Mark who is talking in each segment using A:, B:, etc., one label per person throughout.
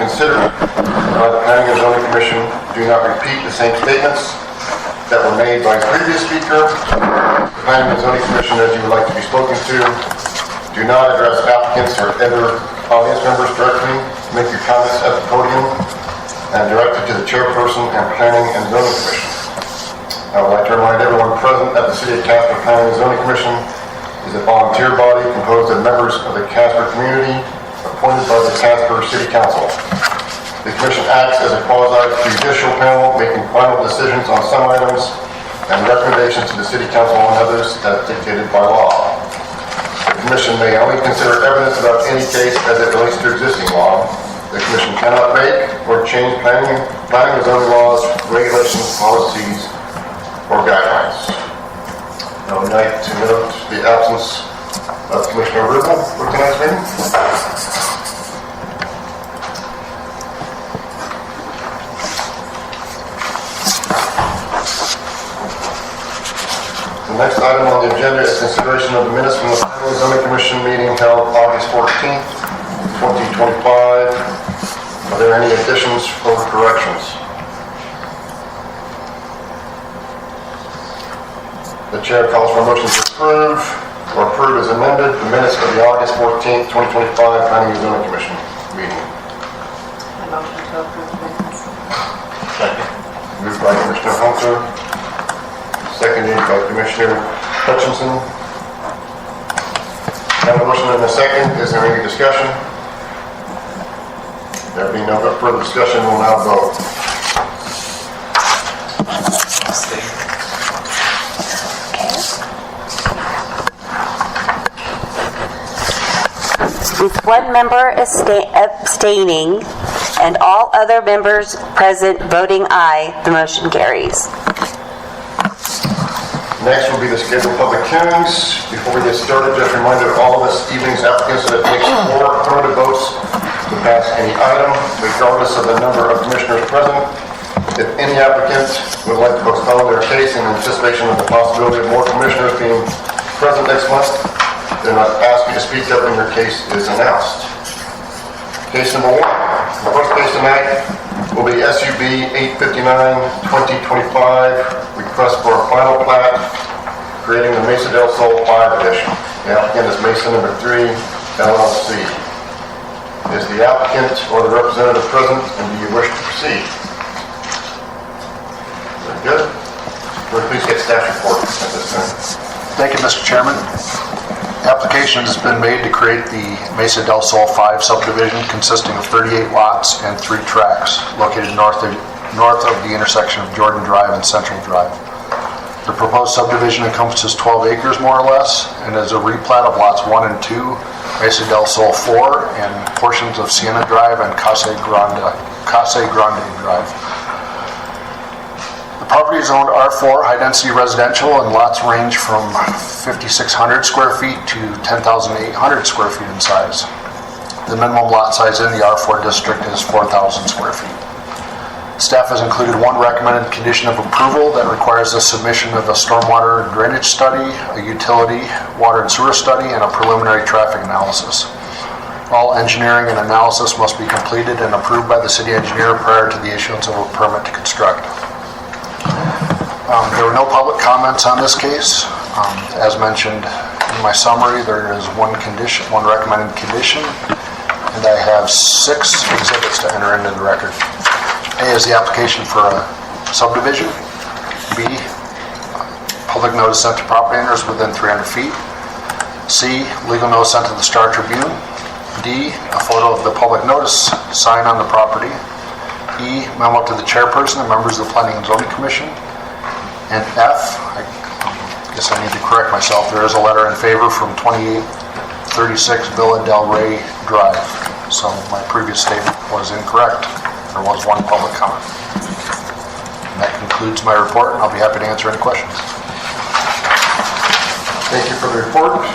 A: considered by the Planning and Zoning Commission do not repeat the same statements that were made by the previous speaker. The Planning and Zoning Commission, as you would like to be spoken to, do not address applicants or other audience members directly. Make your comments at the podium and direct it to the chairperson and Planning and Zoning Commission. I would like to remind everyone present at the City of Casper Planning and Zoning Commission is a volunteer body composed of members of the Casper community appointed by the Casper City Council. The Commission acts as a quasi-judicial panel, making final decisions on some items and recommendations to the City Council on others as dictated by law. The Commission may only consider evidence about any case as it relates to existing law. The Commission cannot make or change planning and zoning laws, regulations, policies, or guidelines. I would like to note the absence of Commissioner Rubel for tonight's meeting. The next item on the agenda is consideration of the minutes from the Planning and Zoning Commission meeting held August 14th, 2025. Are there any additions or corrections? The chair calls for a motion to approve or approve as amended the minutes of the August 14th, 2025 Planning and Zoning Commission meeting.
B: A motion to approve minutes.
A: Second. Moved by Commissioner Hunter, seconded by Commissioner Hutchinson. Have a motion and a second. Is there any discussion? There being no further discussion, we'll now vote.
C: With one member abstaining and all other members present voting aye, the motion carries.
A: Next will be the scheduled public hearings. Before we get started, just a reminder to all of this evening's applicants that it takes 4 affirmative votes to pass any item, regardless of the number of commissioners present. If any applicant would like to postpone their case in anticipation of the possibility of more commissioners being present next month, then I ask you to speak up when your case is announced. Case number 1. The first case tonight will be SUB 859-2025, request for a final plat creating the Mesa del Sol 5 edition. The applicant is Mesa number 3, LLC. Is the applicant or the representative present, and do you wish to proceed? Very good. Will you please get staff report at this time?
D: Thank you, Mr. Chairman. Application has been made to create the Mesa del Sol 5 subdivision consisting of 38 lots and 3 tracts located north of the intersection of Jordan Drive and Central Drive. The proposed subdivision encompasses 12 acres more or less and is a replat of lots 1 and 2, Mesa del Sol 4, and portions of Siena Drive and Casa Grande Drive. The property is owned R4 high-density residential, and lots range from 5,600 square feet to 10,800 square feet in size. The minimum lot size in the R4 district is 4,000 square feet. Staff has included one recommended condition of approval that requires the submission of a stormwater and drainage study, a utility, water and sewer study, and a preliminary traffic analysis. All engineering and analysis must be completed and approved by the city engineer prior to the issuance of a permit to construct. There were no public comments on this case. As mentioned in my summary, there is one recommended condition, and I have 6 exhibits to enter into the record. A is the application for a subdivision. B, public notice sent to property owners within 300 feet. C, legal notice sent to the Star Tribune. D, a photo of the public notice sign on the property. E, memo to the chairperson and members of the Planning and Zoning Commission. And F, I guess I need to correct myself, there is a letter in favor from 2836 Villa Del Rey Drive. So my previous statement was incorrect. There was one public comment. And that concludes my report, and I'll be happy to answer any questions.
A: Thank you for the report.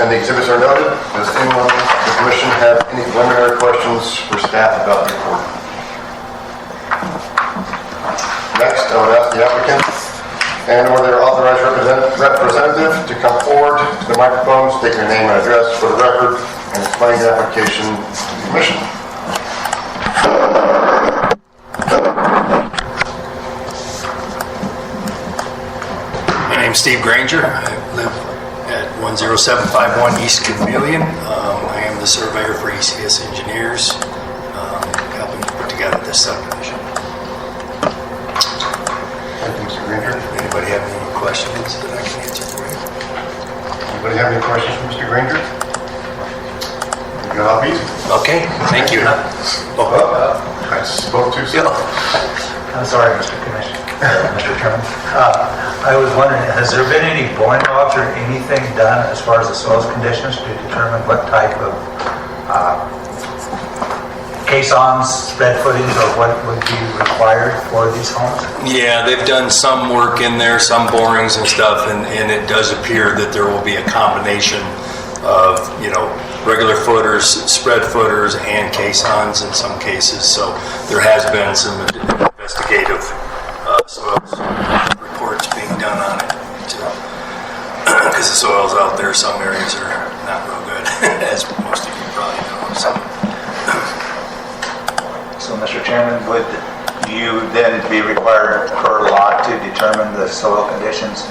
A: And the exhibits are noted. Does anyone in the commission have any preliminary questions for staff about the report? Next, I would ask the applicant and or their authorized representative to come forward to the microphone, state your name and address for the record, and explain your application to the commission.
E: Steve Granger. I live at 10751 East Chameleon. I am the surveyor for ECS Engineers, helping to put together this subdivision.
A: Thank you, Mr. Granger.
E: Anybody have any questions that I can answer for you?
A: Anybody have any questions for Mr. Granger? Good, off easy.
E: Okay, thank you.
A: I spoke too soon.
F: I'm sorry, Mr. Commissioner, Mr. Chairman. I was wondering, has there been any boring jobs or anything done as far as the soils conditions to determine what type of caissons, spread footings, or what would be required for these homes?
E: Yeah, they've done some work in there, some borings and stuff, and it does appear that there will be a combination of, regular footers, spread footers, and caissons in some cases. So there has been some investigative soils reports being done on it, because the soils out there, some areas are not real good, as most of you probably know.
F: So, Mr. Chairman, would you then be required per lot to determine the soil conditions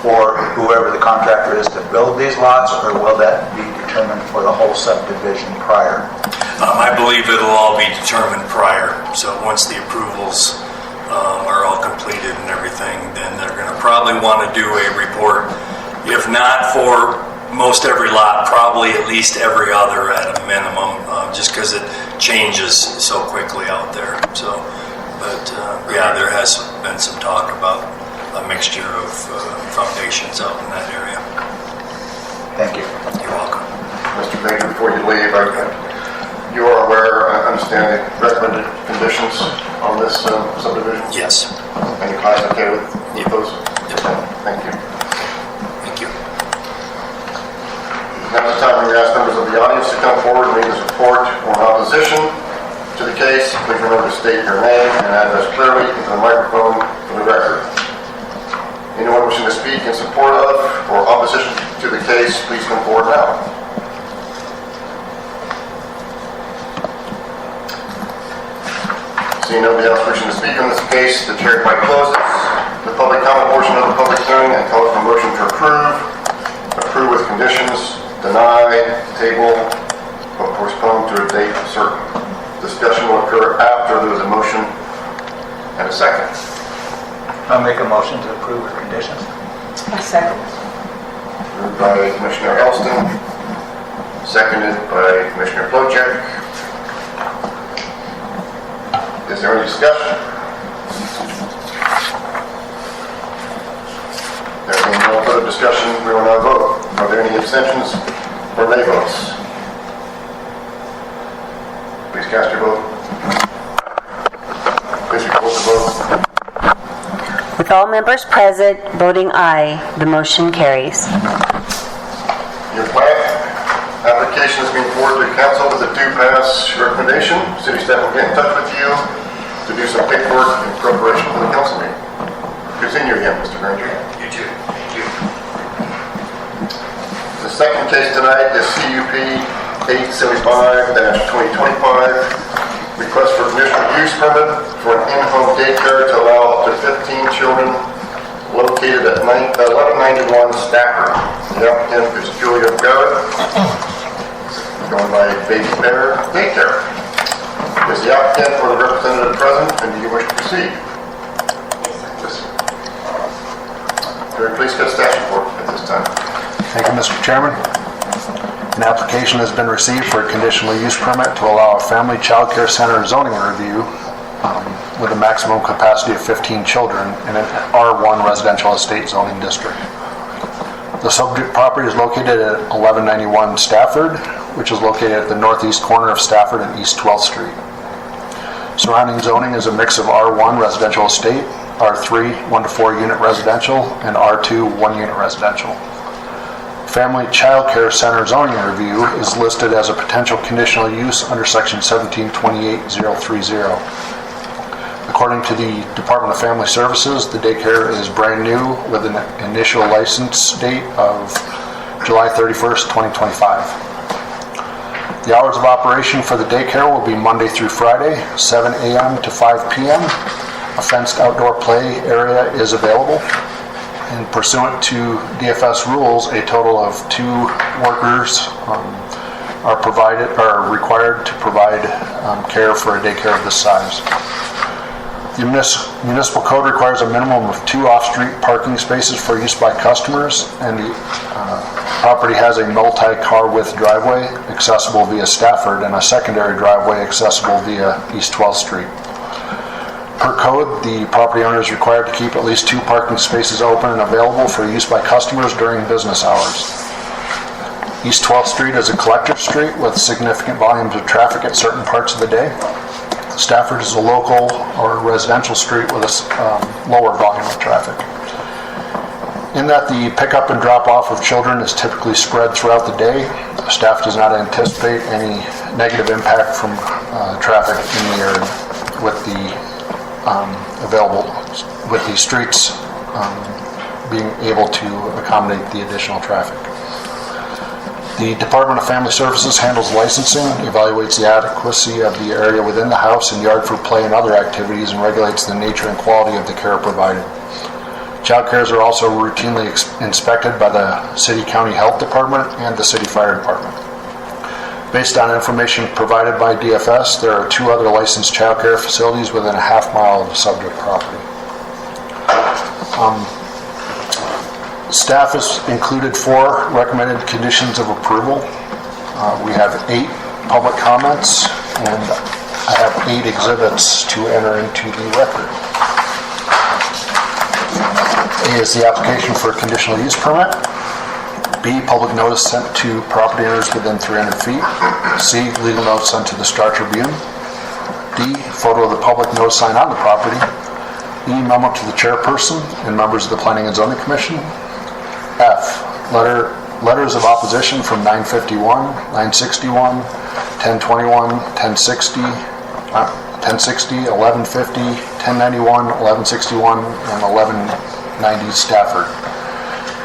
F: for whoever the contractor is to build these lots, or will that be determined for the whole subdivision prior?
E: I believe it'll all be determined prior. So once the approvals are all completed and everything, then they're going to probably want to do a report. If not for most every lot, probably at least every other at a minimum, just because it changes so quickly out there. So, but yeah, there has been some talk about a mixture of foundations out in that area.
F: Thank you.
E: You're welcome.
A: Mr. Granger, before you leave, you are aware, I understand the recommended conditions on this subdivision?
E: Yes.
A: And your client's okay with those?
E: Yep.
A: Thank you.
E: Thank you.
A: Now is the time we ask members of the audience to come forward and either support or in opposition to the case. Please remember to state your name and address clearly into the microphone for the record. Anyone wishing to speak in support of or opposition to the case, please come forward now. Seeing nobody else wishing to speak on this case, the chair hereby closes the public comment portion of the public hearing and calls for a motion to approve with conditions, deny, table, or postpone to a date certain. Discussion will occur after there is a motion and a second.
F: I'll make a motion to approve with conditions.
B: A second.
A: Moved by Commissioner Elston, seconded by Commissioner Plojek. Is there any discussion? There being no further discussion, we will now vote. Are there any abstentions or nay votes? Please cast your vote. Please record the vote.
C: With all members present voting aye, the motion carries.
A: Your plat application is being forwarded to council with a due pass recommendation. City staff will get in touch with you to do some paperwork in preparation for the council meeting. Continue again, Mr. Granger.
E: You too. Thank you.
A: The second case tonight is CUP 875-2025. Request for conditional use permit for an in-home daycare to allow up to 15 children located at 1191 Stafford. The applicant is Julia Garrett, going by Baby Bear Daycare. Is the applicant or the representative present, and do you wish to proceed? Yes. Please get staff report at this time.
D: Thank you, Mr. Chairman. An application has been received for a conditional use permit to allow a family child care center zoning review with a maximum capacity of 15 children in an R1 residential estate zoning district. The subject property is located at 1191 Stafford, which is located at the northeast corner of Stafford and East 12th Street. Surrounding zoning is a mix of R1 residential estate, R3 1 to 4 unit residential, and R2 1 unit residential. Family Child Care Center zoning review is listed as a potential conditional use under section 1728030. According to the Department of Family Services, the daycare is brand new with an initial license date of July 31st, 2025. The hours of operation for the daycare will be Monday through Friday, 7 a.m. to 5 p.m. A fenced outdoor play area is available. And pursuant to DFS rules, a total of 2 workers are required to provide care for a daycare of this size. The municipal code requires a minimum of 2 off-street parking spaces for use by customers, and the property has a multi-car width driveway accessible via Stafford and a secondary driveway accessible via East 12th Street. Per code, the property owner is required to keep at least 2 parking spaces open and available for use by customers during business hours. East 12th Street is a collector street with significant volumes of traffic at certain parts of the day. Stafford is a local or residential street with a lower volume of traffic. In that the pickup and drop-off of children is typically spread throughout the day, staff does not anticipate any negative impact from traffic in the area with the streets being able to accommodate the additional traffic. The Department of Family Services handles licensing, evaluates the adequacy of the area within the house and yard for play and other activities, and regulates the nature and quality of the care provided. Child cares are also routinely inspected by the City County Health Department and the City Fire Department. Based on information provided by DFS, there are 2 other licensed child care facilities within a half-mile of the subject property. Staff has included 4 recommended conditions of approval. We have 8 public comments, and I have 8 exhibits to enter into the record. A is the application for a conditional use permit. B, public notice sent to property owners within 300 feet. C, legal notice sent to the Star Tribune. D, photo of the public notice sign on the property. E, memo to the chairperson and members of the Planning and Zoning Commission. F, letters of opposition from 951, 961, 1021, 1060, 1150, 1091, 1161, and 1190 Stafford.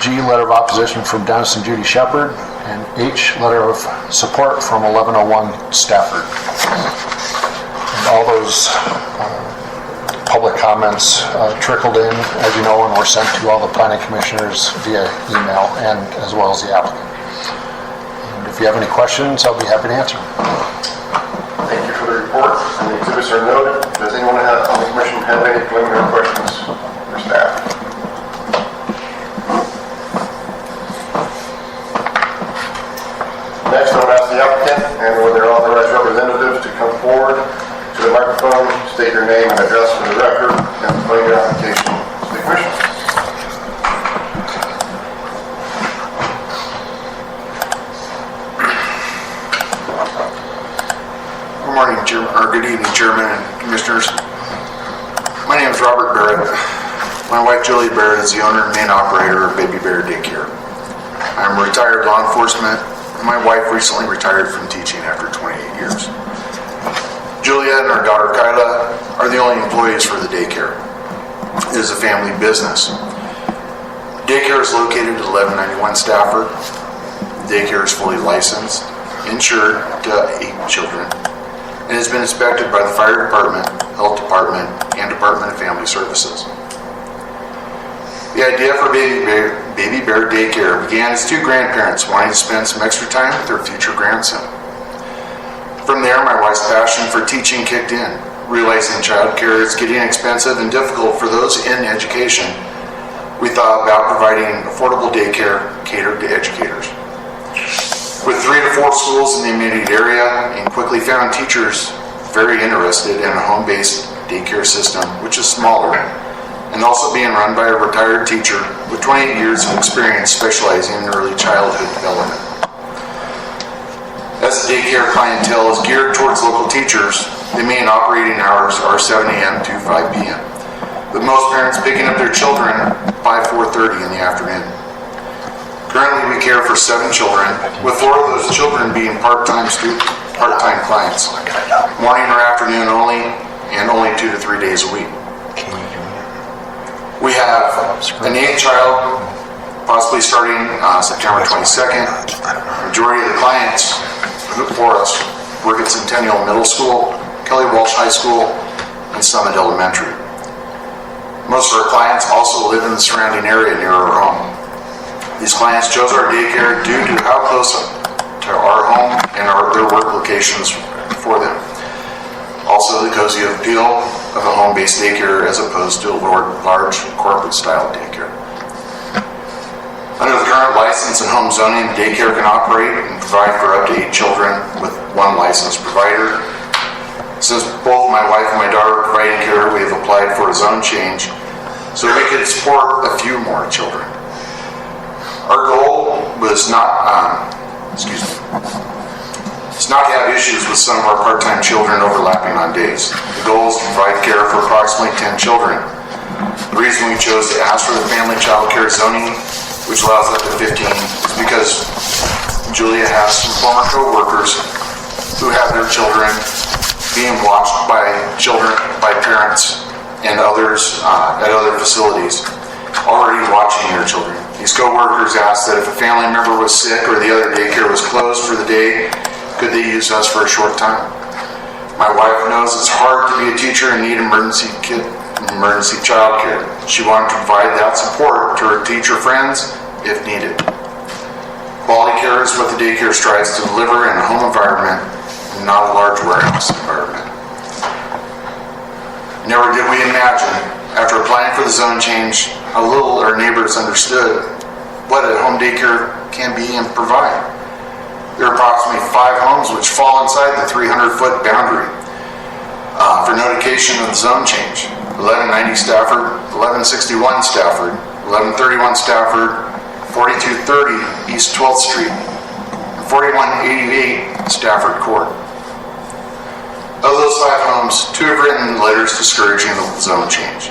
D: G, letter of opposition from Dennis and Judy Shepard, and H, letter of support from 1101 Stafford. And all those public comments trickled in, as you know, and were sent to all the planning commissioners via email, and as well as the applicant. And if you have any questions, I'll be happy to answer.
A: Thank you for the report, and the exhibits are noted. Does anyone on the commission have any preliminary questions for staff? Next, I would ask the applicant and/or their authorized representatives to come forward to the microphone, state your name and address for the record, and explain your application to the commission.
G: Good morning, or good evening, Chairman and Commissioners. My name is Robert Barrett. My wife, Julie Barrett, is the owner and main operator of Baby Bear Daycare. I'm a retired law enforcement, and my wife recently retired from teaching after 28 years. Juliet and our daughter Kyla are the only employees for the daycare. It is a family business. Daycare is located at 1191 Stafford. Daycare is fully licensed, insured to 8 children, and has been inspected by the Fire Department, Health Department, and Department of Family Services. The idea for Baby Bear Daycare began as 2 grandparents wanting to spend some extra time with their future grandson. From there, my wife's passion for teaching kicked in. Realizing childcare is getting expensive and difficult for those in education, we thought about providing affordable daycare catered to educators. With 3 to 4 schools in the immediate area, and quickly found teachers very interested in a home-based daycare system, which is smaller, and also being run by a retired teacher with 28 years of experience specializing in early childhood development. As the daycare clientele is geared towards local teachers, the main operating hours are 7 a.m. to 5 p.m., with most parents picking up their children by 4:30 in the afternoon. Currently, we care for 7 children, with 4 of those children being part-time clients, morning or afternoon only, and only 2 to 3 days a week. We have an 8th child, possibly starting September 22nd. The majority of the clients for us work at Centennial Middle School, Kelly Walsh High School, and Summit Elementary. Most of our clients also live in the surrounding area near our home. These clients chose our daycare due to how close to our home and their work locations for them. Also, the cozy appeal of a home-based daycare as opposed to a large corporate-style daycare. Under the current license and home zoning, daycare can operate and provide for up to 8 children with one licensed provider. Since both my wife and my daughter are providing care, we have applied for a zone change so we could support a few more children. Our goal was not, it's not to have issues with some of our part-time children overlapping on days. The goal is to provide care for approximately 10 children. The reason we chose to ask for the family child care zoning, which allows up to 15, is because Julia has some former co-workers who have their children being watched by parents and others at other facilities, already watching their children. These co-workers asked that if a family member was sick or the other daycare was closed for the day, could they use us for a short time? My wife knows it's hard to be a teacher and need emergency child care. She wanted to provide that support to her teacher friends if needed. Quality care is what the daycare strives to deliver in a home environment and not a large warehouse environment. Never did we imagine, after applying for the zone change, how little our neighbors understood what a home daycare can be and provide. There are approximately 5 homes which fall inside the 300-foot boundary for notification of the zone change. 1190 Stafford, 1161 Stafford, 1131 Stafford, 4230 East 12th Street, and 4188 Stafford Court. Of those 5 homes, 2 have written letters discouraging the zone change.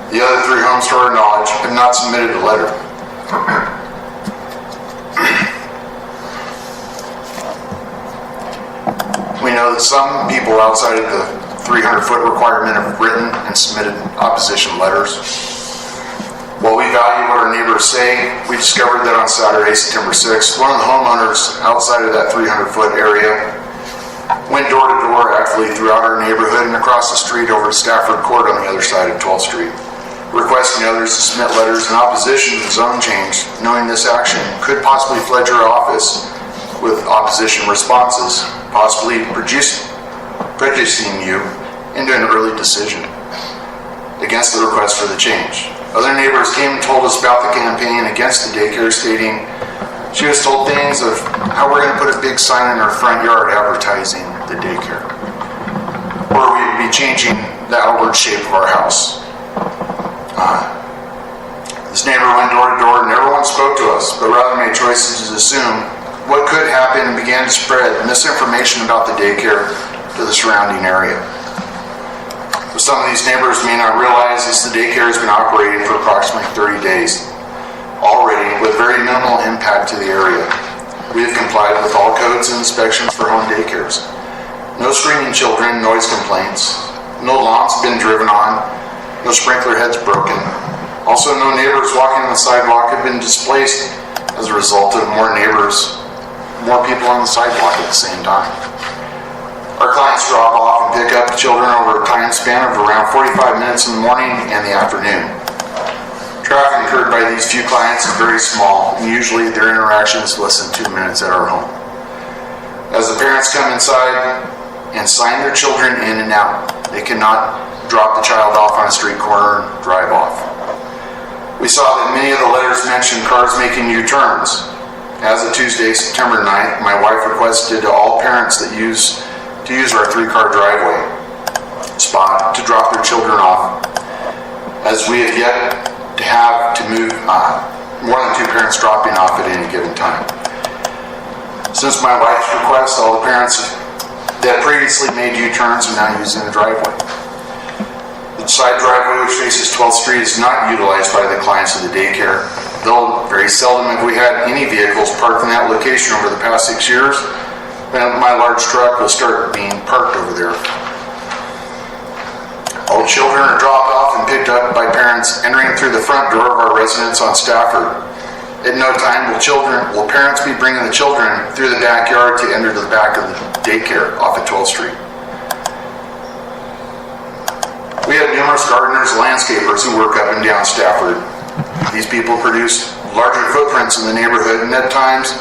G: The other 3 homes, to our knowledge, have not submitted a letter. We know that some people outside of the 300-foot requirement have written and submitted opposition letters. While we value what our neighbors say, we discovered that on Saturday, September 6th, one of the homeowners outside of that 300-foot area went door to door actually throughout our neighborhood and across the street over to Stafford Court on the other side of 12th Street, requesting others to submit letters in opposition to the zone change, knowing this action could possibly flood your office with opposition responses, possibly prejudicing you into an early decision against the request for the change. Other neighbors came and told us about the campaign against the daycare, stating she was told things of how we're going to put a big sign in our front yard advertising the daycare, or we would be changing the outward shape of our house. This neighbor went door to door and never once spoke to us, but rather made choices to assume what could happen and began to spread misinformation about the daycare to the surrounding area. What some of these neighbors may not realize is the daycare has been operating for approximately 30 days already, with very minimal impact to the area. We have complied with all codes and inspections for home daycares. No screaming children, noise complaints, no lawns been driven on, no sprinkler heads broken. Also, no neighbors walking on the sidewalk have been displaced as a result of more people on the sidewalk at the same time. Our clients drop off and pick up the children over a time span of around 45 minutes in the morning and the afternoon. Traffic incurred by these few clients is very small, and usually their interaction is less than 2 minutes at our home. As the parents come inside and sign their children in and out, they cannot drop the child off on a street corner and drive off. We saw that many of the letters mentioned cars making U-turns. As of Tuesday, September 9th, my wife requested to all parents to use our 3-car driveway spot to drop their children off, as we have yet to have to move more than 2 parents dropping off at any given time. Since my wife's request, all the parents that previously made U-turns are now using the driveway. The side driveway, which faces 12th Street, is not utilized by the clients of the daycare, though very seldom have we had any vehicles parked in that location over the past 6 years. And my large truck will start being parked over there. All children are dropped off and picked up by parents entering through the front door of our residence on Stafford. At no time will parents be bringing the children through the backyard to enter to the back of the daycare off at 12th Street. We have numerous numerous gardeners, landscapers who work up and down Stafford. These people produce larger footprints in the neighborhood, and at times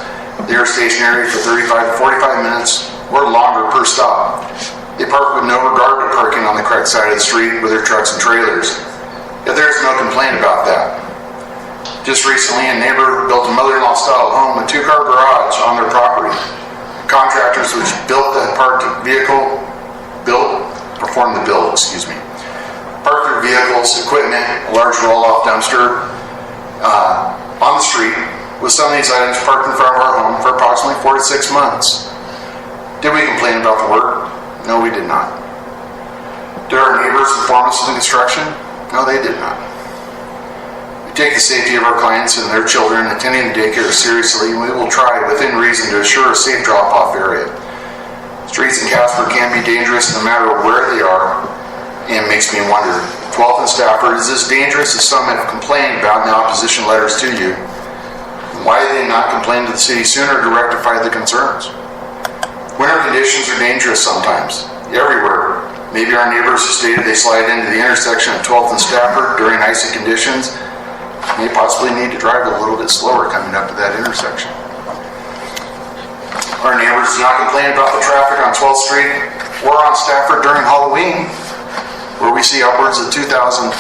G: they are stationary for 35 to 45 minutes or longer per stop. They park with no regard to parking on the correct side of the street with their trucks and trailers. Yet there is no complaint about that. Just recently, a neighbor built a mother-in-law style home with two-car garage on their property. Contractors which built the parked vehicle, performed the build, parked their vehicles, equipment, a large roll-off dumpster on the street with some of these items parked in front of our home for approximately 4 to 6 months. Did we complain about the work? No, we did not. Did our neighbors inform us of the construction? No, they did not. We take the safety of our clients and their children attending the daycare seriously, and we will try within reason to assure a safe drop-off area. Streets in Casper can be dangerous no matter where they are, and it makes me wonder, 12th and Stafford, is this dangerous as some have complained about in the opposition letters to you? Why did they not complain to the city sooner to rectify the concerns? Winter conditions are dangerous sometimes, everywhere. Maybe our neighbors who stated they slide into the intersection of 12th and Stafford during icy conditions may possibly need to drive a little bit slower coming up to that intersection. Our neighbors do not complain about the traffic on 12th Street or on Stafford during Halloween, where we see upwards of 2,000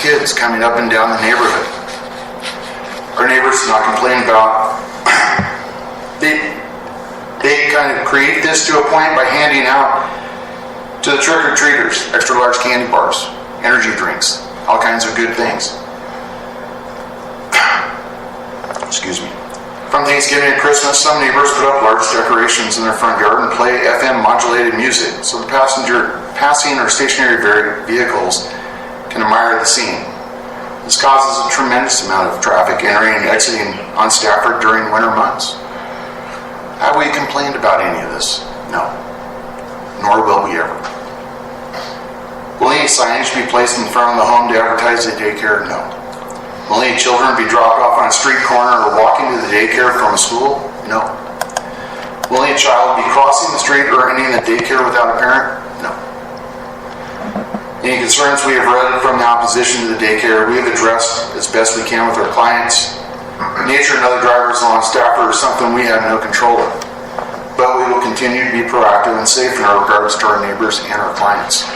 G: kids coming up and down the neighborhood. Our neighbors do not complain about, they kind of create this to a point by handing out to the trick-or-treaters extra large candy bars, energy drinks, all kinds of good things. From Thanksgiving to Christmas, some neighbors put up large decorations in their front yard and play FM modulated music so the passing or stationary vehicles can admire the scene. This causes a tremendous amount of traffic entering and exiting on Stafford during winter months. Have we complained about any of this? No. Nor will we ever. Will any signage be placed in front of the home to advertise the daycare? No. Will any children be dropped off on a street corner or walking to the daycare from a school? No. Will any child be crossing the street or entering the daycare without a parent? No. Any concerns we have read from the opposition to the daycare, we have addressed as best we can with our clients. Nature and other drivers along Stafford are something we have no control of. But we will continue to be proactive and safe in our regards to our neighbors and our clients.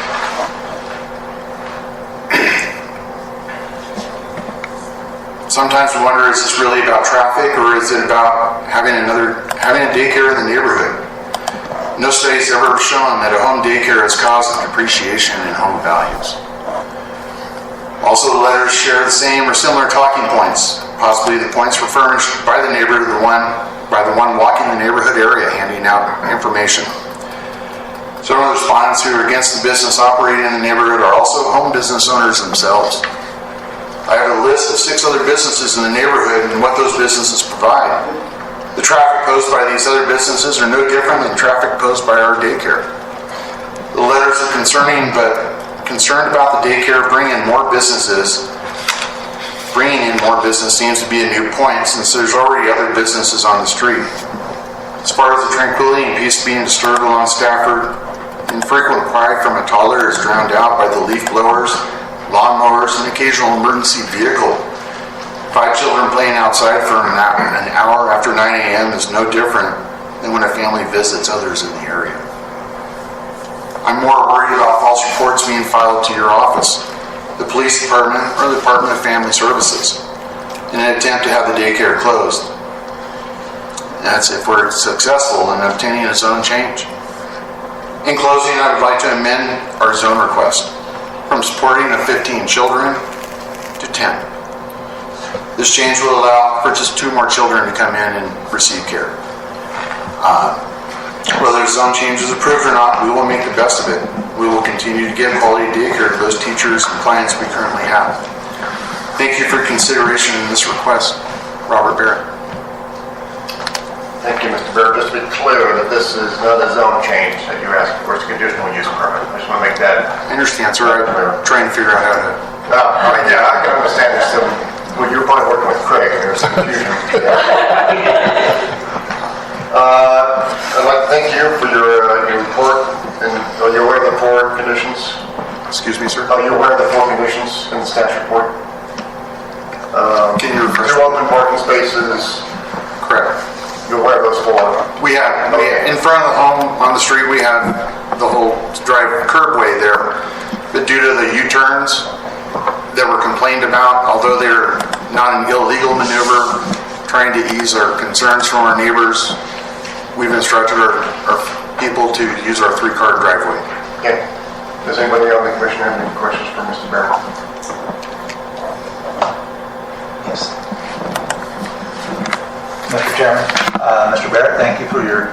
G: Sometimes we wonder, is this really about traffic or is it about having a daycare in the neighborhood? No studies have ever shown that a home daycare has caused a depreciation in home values. Also, the letters share the same or similar talking points. Possibly the points were furnished by the neighbor to the one walking the neighborhood area handing out information. Some of the respondents who are against the business operating in the neighborhood are also home business owners themselves. I have a list of 6 other businesses in the neighborhood and what those businesses provide. The traffic posed by these other businesses are no different than traffic posed by our daycare. The letters are concerning, but concerned about the daycare bringing in more business seems to be a new point since there's already other businesses on the street. As far as the tranquility and peace being disturbed along Stafford, infrequent cry from a toddler is drowned out by the leaf blowers, lawnmowers, and occasional emergency vehicle. 5 children playing outside for an hour after 9 a.m. is no different than when a family visits others in the area. I'm more worried about false reports being filed to your office, the police department, or the Department of Family Services in an attempt to have the daycare closed. That's if we're successful in obtaining a zone change. In closing, I would like to amend our zone request from supporting of 15 children to 10. This change will allow for just 2 more children to come in and receive care. Whether the zone change is approved or not, we will make the best of it. We will continue to give quality daycare to those teachers and clients we currently have. Thank you for consideration in this request. Robert Barrett.
A: Thank you, Mr. Barrett. Just to be clear that this is not a zone change that you're asking for, it's a conditional use permit. I just want to make that.
G: I understand, sir. I'm trying to figure out how to...
A: Yeah, I can understand there's some, well, you're probably working with Craig and there's some confusion. I'd like to thank you for your report and your way of the forward conditions.
G: Excuse me, sir?
A: Are you aware of the 4 conditions in the staff report?
G: Can you refresh?
A: 2 open parking spaces.
G: Correct.
A: You're aware of those 4?
G: We have, in front of the home on the street, we have the whole curbway there. But due to the U-turns that were complained about, although they're not an illegal maneuver, trying to ease our concerns from our neighbors, we've instructed our people to use our 3-car driveway.
A: Okay. Does anybody on the commission have any questions for Mr. Barrett?
F: Yes. Mr. Chairman, Mr. Barrett, thank you for your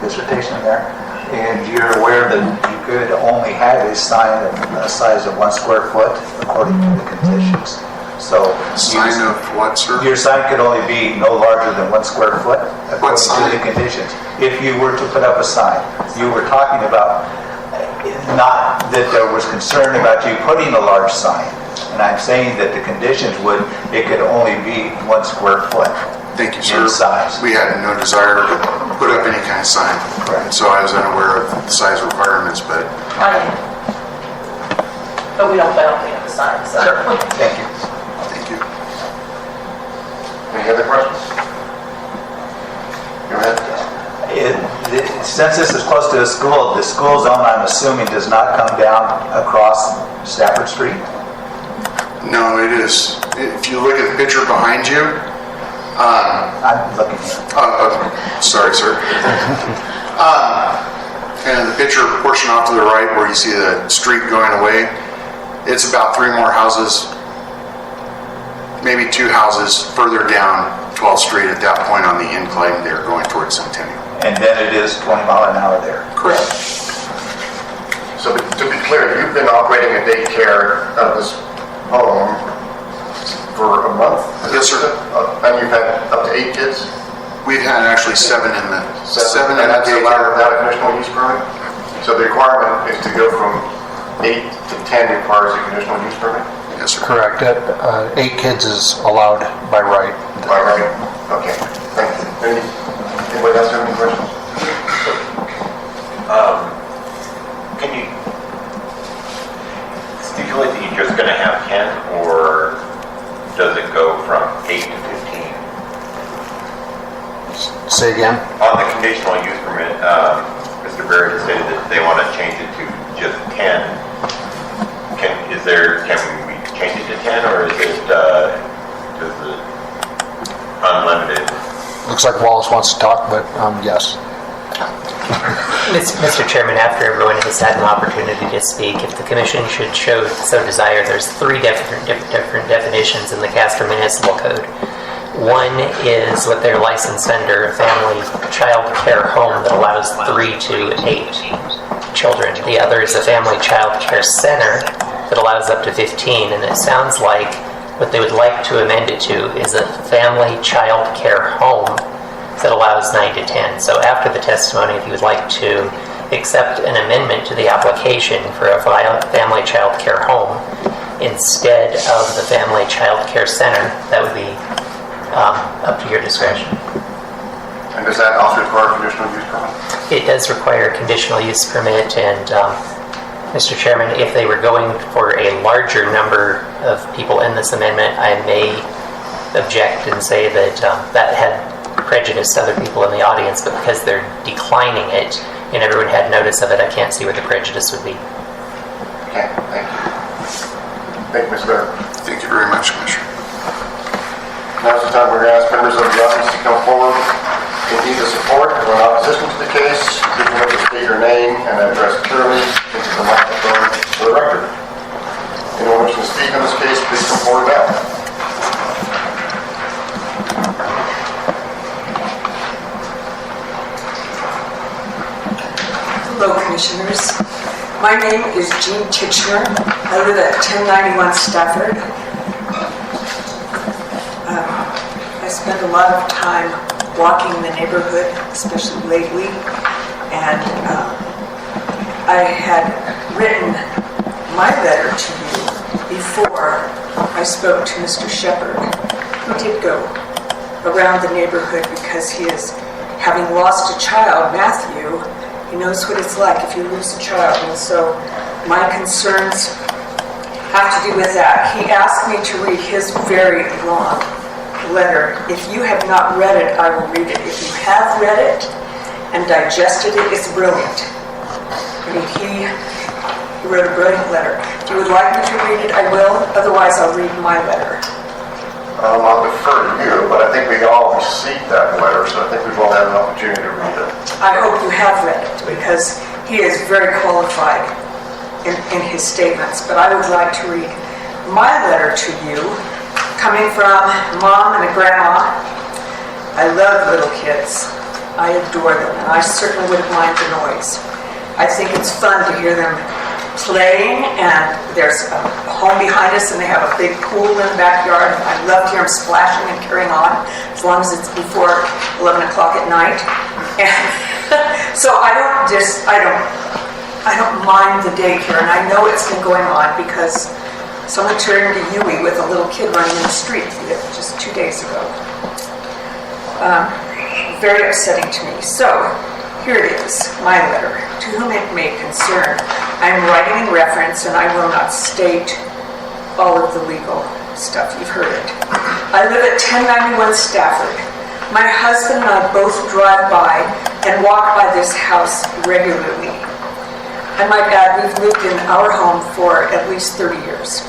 F: dissertation there. And you're aware that you could only have a sign of a size of 1 square foot according to the conditions. So
G: Sign of what, sir?
F: your sign could only be no larger than 1 square foot according to
G: sign?
F: the conditions. If you were to put up a sign, you were talking about not that there was concern about you putting a large sign. And I'm saying that the conditions it could only be 1 square foot.
G: Thank you, sir.
F: In size.
G: We had no desire to put up any kind of sign.
F: Correct.
G: So I was unaware of the size requirements, but
H: But we don't plan on putting up a sign, so.
F: Thank you.
G: thank you.
A: Any other questions? Go ahead.
F: Since this is close to the school zone, I'm assuming, does not come down across Stafford Street?
G: No, it is. If you look at the picture behind you,
F: I'm looking here.
G: sorry, sir. And the picture portion off to the right where you see the street going away, it's about 3 more houses, maybe 2 houses further down 12th Street at that point on the incline there going towards Centennial.
F: And then it is 20 mile an hour there.
G: Correct.
A: So to be clear, you've been operating a daycare out of this home for a month?
G: Yes, sir.
A: And you've had up to 8 kids?
G: We've had actually 7 in the
A: And that's allowed without a conditional use permit? So the requirement is to go from 8 to 10 requires a conditional use permit?
G: Yes, sir.
D: Correct. 8 kids is allowed by right.
A: By right? Okay, thank you. Anybody else have any questions?
I: Can you stipulate that you're just going to have 10, or does it go from 8 to 15?
D: Say again?
I: On the conditional use permit, Mr. Barrett stated that they want to change it to just 10. Can we change it to 10, or is it unlimited?
D: Looks like Wallace wants to talk, but yes.
J: Mr. Chairman, after everyone has had an opportunity to speak, if the commission should so desire, there's 3 different definitions in the Casper Municipal Code. One is with their licensed under a family child care home that allows 3 to 8 children. The other is a family child care center that allows up to 15, and it sounds like what they would like to amend it to is a family child care home that allows 9 to 10. So after the testimony, if you would like to accept an amendment to the application for a family child care home instead of the family child care center, that would be up to your discretion.
A: And does that also require a conditional use permit?
J: It does require a conditional use permit, and Mr. Chairman, if they were going for a larger number of people in this amendment, I may object and say that that had prejudice to other people in the audience, but because they're declining it and everyone had notice of it, I can't see where the prejudice would be.
A: Okay, thank you. Thank you, Mr. Barrett.
G: Thank you very much, Commissioner.
A: Now's the time we're going to ask members of the audience to come forward in either support or in opposition to the case. You can state your name and address clearly into the microphone for the record. Anyone wishing to speak on this case, please come forward now.
K: Hello, Commissioners. My name is Jean Titchener. I live at 1091 Stafford. I spend a lot of time walking the neighborhood, especially lately, and I had written my letter to you before I spoke to Mr. Shepherd, who did go around the neighborhood because he is, having lost a child, Matthew, He knows what it's like if you lose a child, and so my concerns have to do with that. He asked me to read his very long letter. If you have not read it, I will read it. If you have read it and digested it, it's brilliant. I mean, he wrote a brilliant letter. If you would like me to read it, I will. Otherwise, I'll read my letter.
A: I'll defer to you, but I think we all received that letter, so I think we've all had an opportunity to read it.
K: I hope you have read it, because he is very qualified in his statements. But I would like to read my letter to you, coming from Mom and a Grandma. I love little kids. I adore them, and I certainly wouldn't mind the noise. I think it's fun to hear them playing, and there's a home behind us, and they have a big pool in the backyard. I love to hear them splashing and carrying on, as long as it's before 11 o'clock at night. And so I don't mind the daycare, and I know it's been going on because someone turned to Yui with a little kid running in the street just 2 days ago. Very upsetting to me. So here it is, my letter. To whom it may concern, I am writing in reference, and I will not state all of the legal stuff. You've heard it. I live at 1091 Stafford. My husband and I both drive by and walk by this house regularly. I might add, we've lived in our home for at least 30 years.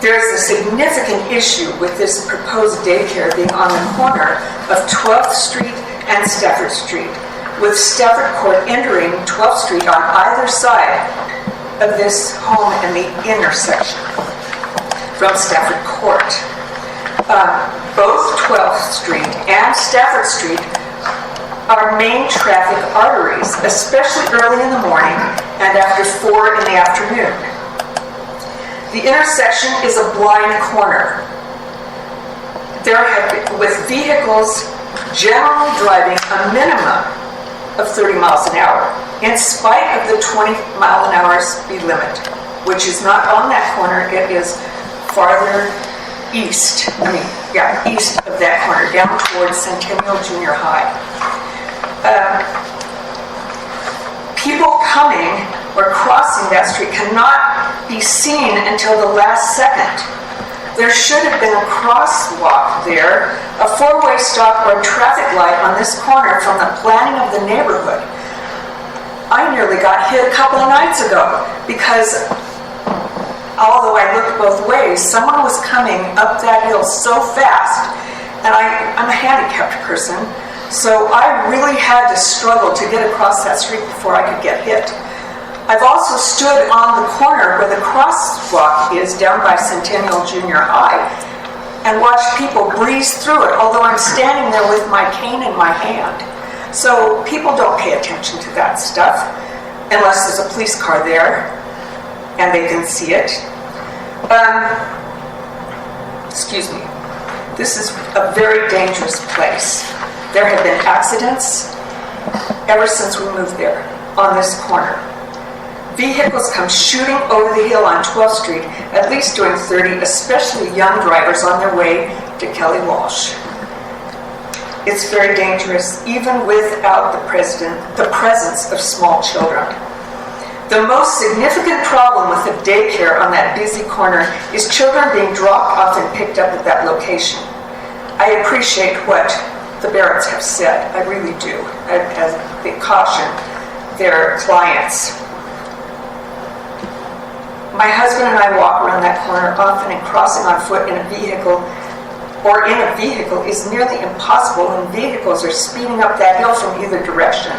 K: There is a significant issue with this proposed daycare being on the corner of 12th Street and Stafford Street, with Stafford Court entering 12th Street on either side of this home and the intersection from Stafford Court. Both 12th Street and Stafford Street are main traffic arteries, especially early in the morning and after 4 in the afternoon. The intersection is a blind corner. There have been, with vehicles generally driving a minimum of 30 miles an hour, in spite of the 20-mile-an-hour speed limit, which is not on that corner. It is farther east. East of that corner, down towards Centennial Junior High. People coming or crossing that street cannot be seen until the last second. There should have been a crosswalk there, a four-way stop or a traffic light on this corner from the planning of the neighborhood. I nearly got hit a couple of nights ago because, although I looked both ways, someone was coming up that hill so fast, and I'm a handicapped person, so I really had to struggle to get across that street before I could get hit. I've also stood on the corner where the crosswalk is down by Centennial Junior High and watched people breeze through it, although I'm standing there with my cane in my hand. So people don't pay attention to that stuff unless there's a police car there and they can see it. Excuse me. This is a very dangerous place. There have been accidents ever since we moved there on this corner. Vehicles come shooting over the hill on 12th Street, at least doing 30, especially young drivers on their way to Kelly Walsh. It's very dangerous, even without the presence of small children. The most significant problem with the daycare on that busy corner is children being dropped off and picked up at that location. I appreciate what the Barretts have said, I really do, as they caution their clients. My husband and I walk around that corner often, and crossing on foot in a vehicle is nearly impossible when vehicles are speeding up that hill from either direction.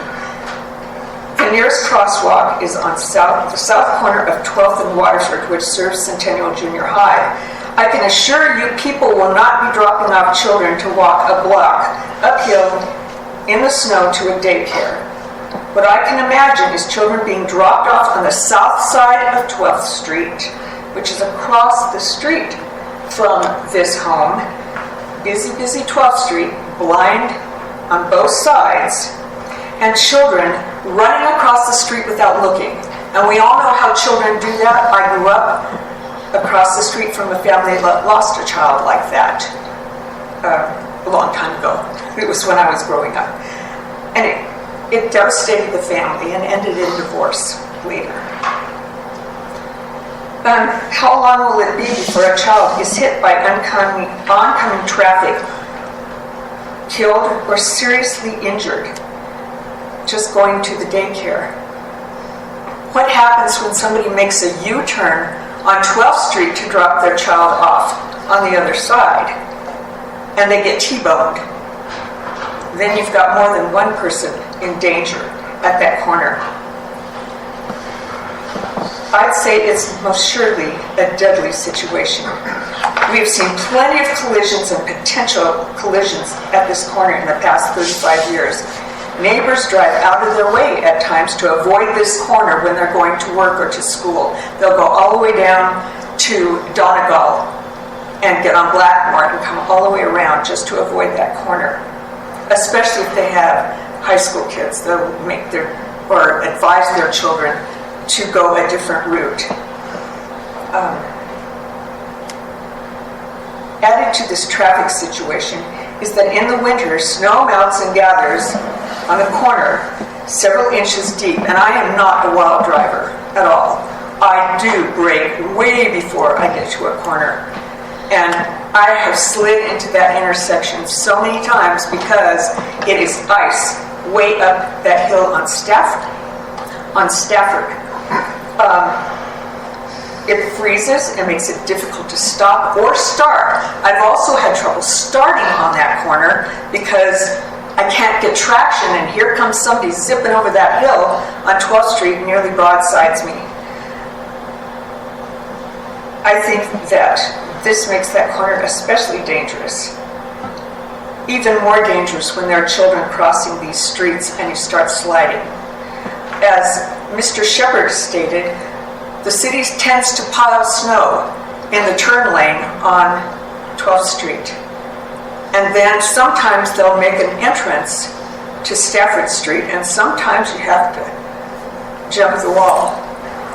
K: The nearest crosswalk is on the south corner of 12th and Waterford, which serves Centennial Junior High. I can assure you people will not be dropping off children to walk a block uphill in the snow to a daycare. What I can imagine is children being dropped off on the south side of 12th Street, which is across the street from this home. Busy 12th Street, blind on both sides, and children running across the street without looking. And we all know how children do that. I grew up across the street from a family that lost a child like that a long time ago. It was when I was growing up. And It devastated the family and ended in divorce later. How long will it be before a child is hit by oncoming traffic, killed, or seriously injured just going to the daycare? What happens when somebody makes a U-turn on 12th Street to drop their child off on the other side and they get T-boned? Then you've got more than one person in danger at that corner. I'd say it's most surely a deadly situation. We have seen plenty of collisions and potential collisions at this corner in the past 35 years. Neighbors drive out of their way at times to avoid this corner when they're going to work or to school. They'll go all the way down to Donegal and get on Blackmore and come all the way around just to avoid that corner. Especially if they have high school kids, they'll make or advise their children to go a different route. Added to this traffic situation is that in the winter, snow melts and gathers on the corner several inches deep, and I am not a wild driver at all. I do brake way before I get to a corner. And I have slid into that intersection so many times because it is ice way up that hill on Stafford. It freezes and makes it difficult to stop or start. I've also had trouble starting on that corner because I can't get traction, and here comes somebody zipping over that hill on 12th Street and nearly broadsides me. I think that this makes that corner especially dangerous. Even more dangerous when there are children crossing these streets and you start sliding. As Mr. Shepard stated, the city tends to pile snow in the turn lane on 12th Street. And then sometimes they'll make an entrance to Stafford Street, and sometimes you have to jump the wall.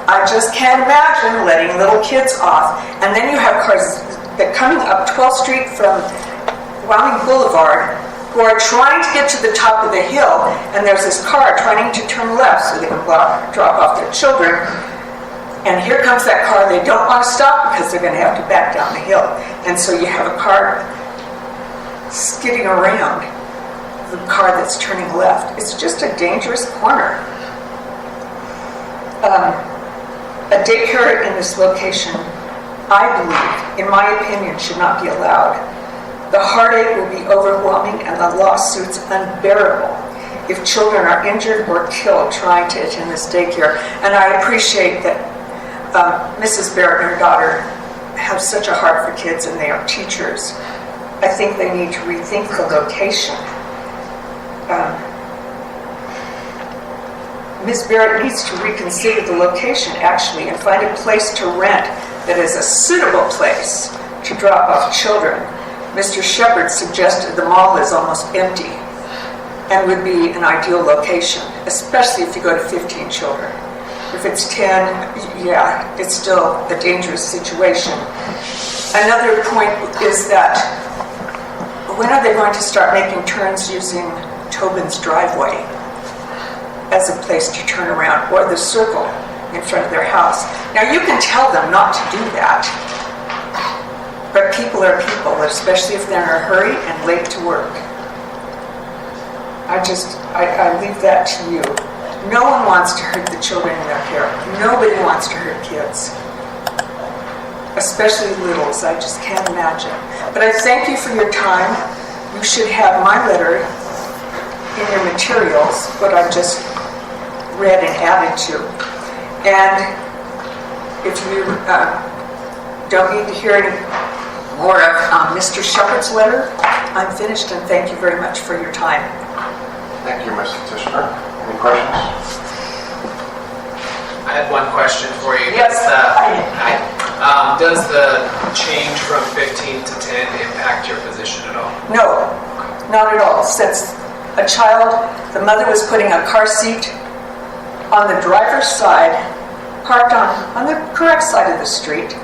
K: I just can't imagine letting little kids off. And then you have cars that coming up 12th Street from Wyoming Boulevard who are trying to get to the top of the hill, and there's this car trying to turn left so they can drop off their children. And here comes that car. They don't want to stop because they're going to have to back down the hill. And so you have a car skidding around the car that's turning left. It's just a dangerous corner. A daycare in this location, I believe, in my opinion, should not be allowed. The heartache will be overwhelming and the lawsuits unbearable if children are injured or killed trying to attend this daycare. And I appreciate that Mrs. Barrett and her daughter have such a heart for kids, and they are teachers. I think they need to rethink the location. Ms. Barrett needs to reconsider the location, actually, and find a place to rent that is a suitable place to drop off children. Mr. Shepard suggested the mall is almost empty and would be an ideal location, especially if you go to 15 children. If it's 10, yeah, it's still a dangerous situation. Another point is that when are they going to start making turns using Tobin's driveway as a place to turn around, or the circle in front of their house? Now, you can tell them not to do that, but people are people, especially if they're in a hurry and late to work. I leave that to you. No one wants to hurt the children in their care. Nobody wants to hurt kids, especially littles. I just can't imagine. But I thank you for your time. You should have my letter in your materials, what I've just read and added to. And if you don't need to hear any more of Mr. Shepard's letter, I'm finished, and thank you very much for your time.
A: Thank you, Ms. Tishner. Any questions?
L: I had one question for you.
K: Yes.
L: Does the change from 15 to 10 impact your position at all?
K: No, not at all. Since a child, the mother was putting a car seat on the driver's side, parked on the correct side of the street,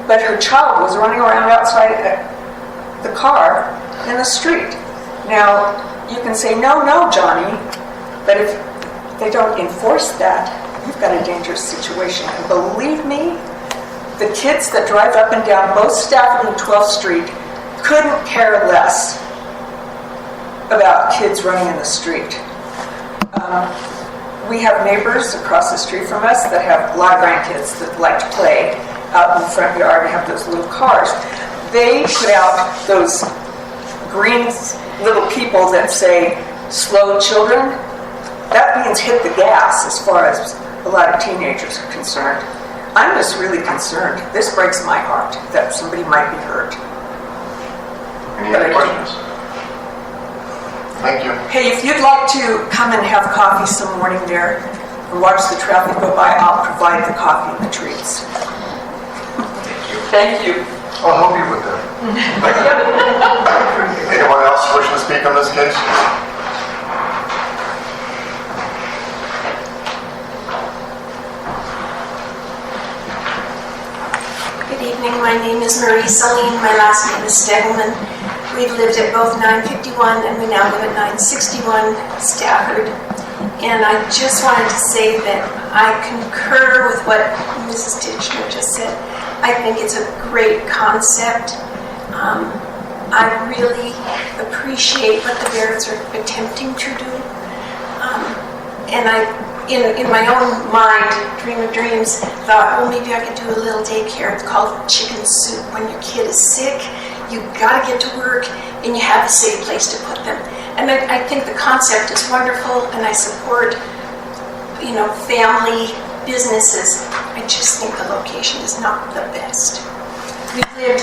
K: but her child was running around outside the car in the street. Now, you can say, no, Johnny, But if they don't enforce that, you've got a dangerous situation. And believe me, the kids that drive up and down both Stafford and 12th Street couldn't care less about kids running in the street. We have neighbors across the street from us that have a lot of grandkids that like to play out in the front yard and have those little cars. They put out those green little people that say, slow children. That means hit the gas as far as a lot of teenagers are concerned. I'm just really concerned. This breaks my heart that somebody might be hurt.
A: Any other questions? Thank you.
K: Hey, if you'd like to come and have coffee some morning there and watch the traffic go by, I'll provide the coffee and the treats. Thank you.
A: I'll help you with that. Anyone else wishing to speak on this case?
M: Good evening, my name is Marie Saline, my last name is Stegelman. We've lived at both 951 and we now live at 961 Stafford. And I just wanted to say that I concur with what Mrs. Titchener just said. I think it's a great concept. I really appreciate what the Barretts are attempting to do. And I, in my own mind, dream of dreams, thought, well, maybe I could do a little daycare. It's called chicken soup. When your kid is sick, you got to get to work and you have a safe place to put them. And I think the concept is wonderful, and I support, family businesses. I just think the location is not the best. We've lived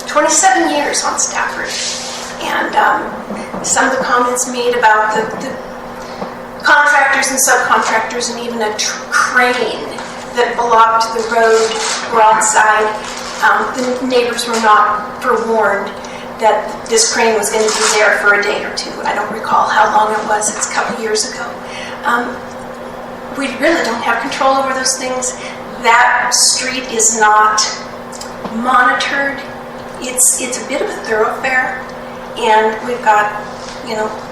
M: 27 years on Stafford, and some of the comments made about the contractors and subcontractors, and even a crane that blocked the road broadside. The neighbors were not forewarned that this crane was going to be there for a day or two. I don't recall how long it was. It's a couple years ago. We really don't have control over those things. That street is not monitored. It's a bit of a thoroughfare, and we've got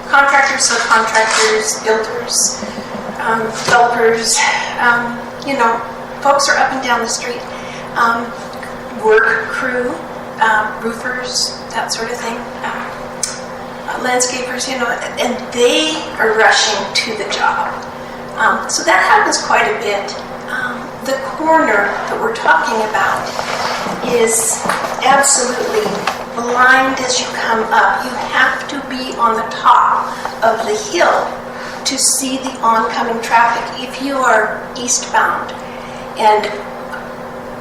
M: contractors, subcontractors, builders, developers. Folks are up and down the street. Work crew, roofers, that sort of thing, landscapers, and they are rushing to the job. So that happens quite a bit. The corner that we're talking about is absolutely blind as you come up. You have to be on the top of the hill to see the oncoming traffic if you are eastbound. And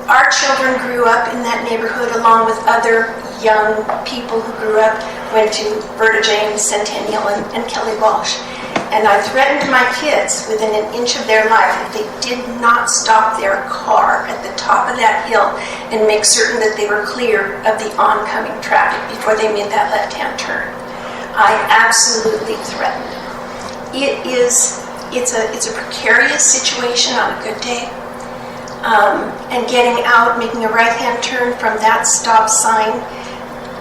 M: our children grew up in that neighborhood along with other young people who grew up, went to Berta James, Centennial, and Kelly Walsh. And I threatened my kids within an inch of their life if they did not stop their car at the top of that hill and make certain that they were clear of the oncoming traffic before they made that left-hand turn. I absolutely threatened. It's a precarious situation on a good day. And getting out, making a right-hand turn from that stop sign,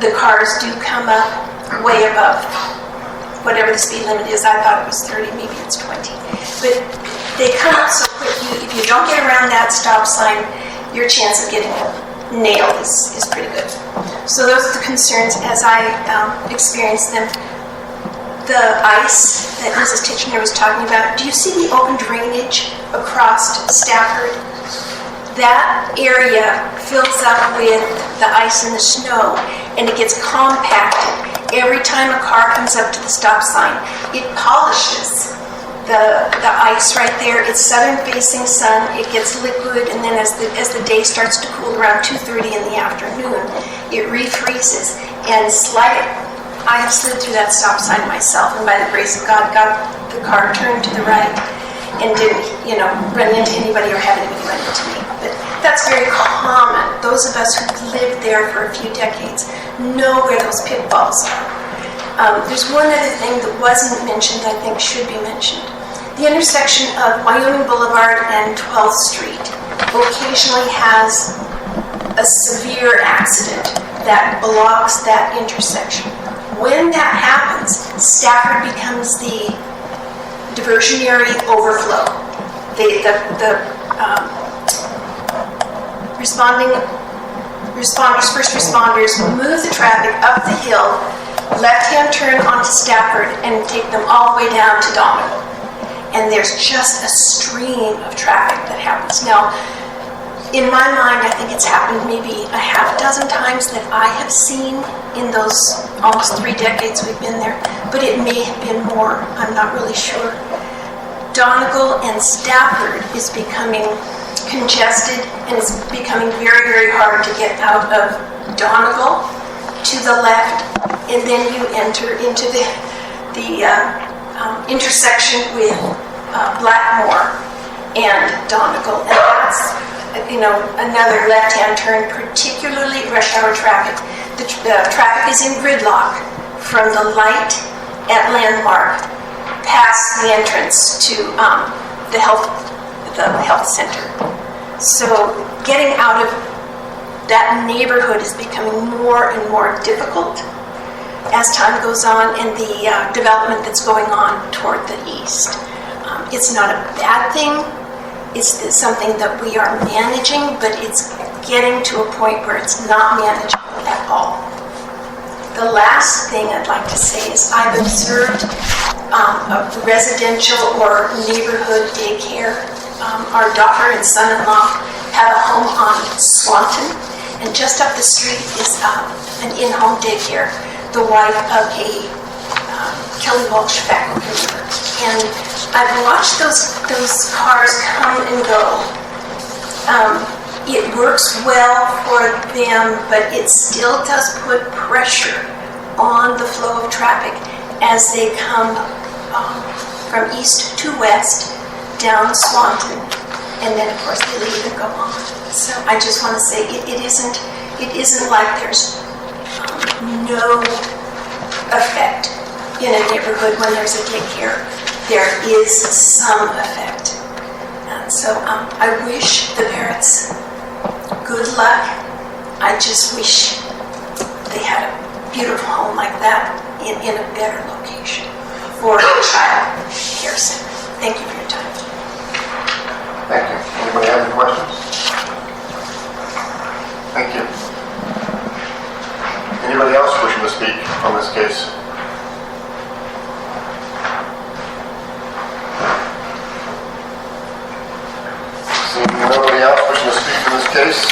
M: the cars do come up way above whatever the speed limit is. I thought it was 30, maybe it's 20. But they come up so quick, if you don't get around that stop sign, your chance of getting nailed is pretty good. So those are the concerns as I experienced them. The ice that Mrs. Titchener was talking about, do you see the open drainage across Stafford? That area fills up with the ice and the snow, and it gets compacted. Every time a car comes up to the stop sign, it polishes the ice right there. It's southern-facing sun. It gets liquid, and then as the day starts to cool around 2:30 in the afternoon, it refreezes. And I have slid through that stop sign myself, and by the grace of God, got the car turned to the right and didn't, run into anybody or have anybody run into me. But that's very common. Those of us who've lived there for a few decades know where those pitfalls are. There's one other thing that wasn't mentioned I think should be mentioned. The intersection of Wyoming Boulevard and 12th Street occasionally has a severe accident that blocks that intersection. When that happens, Stafford becomes the diversionary overflow. The first responders move the traffic up the hill, left-hand turn onto Stafford, and take them all the way down to Domingo. And there's just a stream of traffic that happens. Now, in my mind, I think it's happened maybe a half dozen times that I have seen in those almost 3 decades we've been there, but it may have been more. I'm not really sure. Donegal and Stafford is becoming congested, and it's becoming very, very hard to get out of Donegal to the left, and then you enter into the intersection with Blackmore and Donegal, and that's another left-hand turn, particularly rush hour traffic. The traffic is in gridlock from the light at Landmark past the entrance to the health center. So getting out of that neighborhood is becoming more and more difficult as time goes on, and the development that's going on toward the east. It's not a bad thing. It's something that we are managing, but it's getting to a point where it's not manageable at all. The last thing I'd like to say is I've observed a residential or neighborhood daycare. Our daughter and son-in-law have a home on Swanton, and just up the street is an in-home daycare, the wife of a Kelly Walsh faculty member. And I've watched those cars come and go. It works well for them, but it still does put pressure on the flow of traffic as they come from east to west down Swanton, and then of course they leave and go on. So I just want to say it isn't like there's no effect in a neighborhood when there's a daycare. There is some effect. And so I wish the Barretts good luck. I just wish they had a beautiful home like that in a better location for a child care center. Thank you for your time.
A: Thank you. Anybody have any questions? Thank you. Anybody else wishing to speak on this case? Seeing nobody else wishing to speak in this case,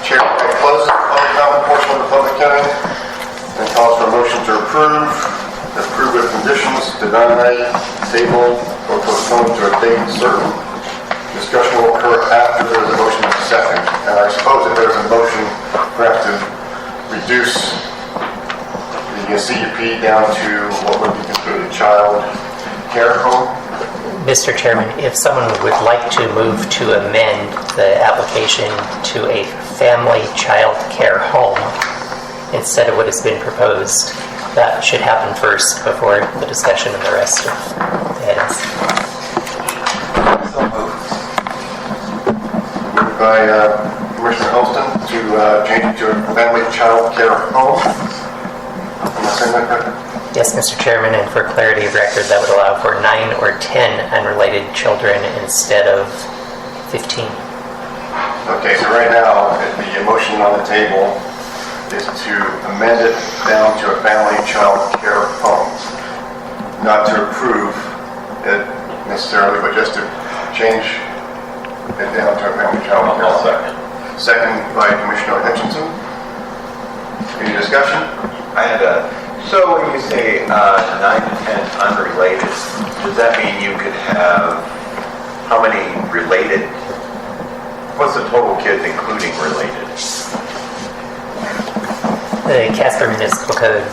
A: Chair will close the public comment portion of the public hearing and calls for a motion to approve with conditions, deny, table, or postpone to a date certain. Discussion will occur after there is a motion and a second. And I suppose if there's a motion, perhaps to reduce the CUP down to what would be considered a child care home.
J: Mr. Chairman, if someone would like to move to amend the application to a family child care home instead of what has been proposed, that should happen first before the discussion of the rest of the items.
A: Moved by Commissioner Holston to change it to a family child care home. Am I saying that correctly?
J: Yes, Mr. Chairman, and for clarity of record, that would allow for 9 or 10 unrelated children instead of 15.
A: Okay, so right now, the motion on the table is to amend it down to a family child care home. Not to approve it necessarily, but just to change it down to a family child care home.
I: Second.
A: Second by Commissioner Hutchinson. Any discussion?
I: I had so when you say 9 to 10 unrelated, does that mean you could have how many related? What's the total kids including related?
J: The Casper Municipal Code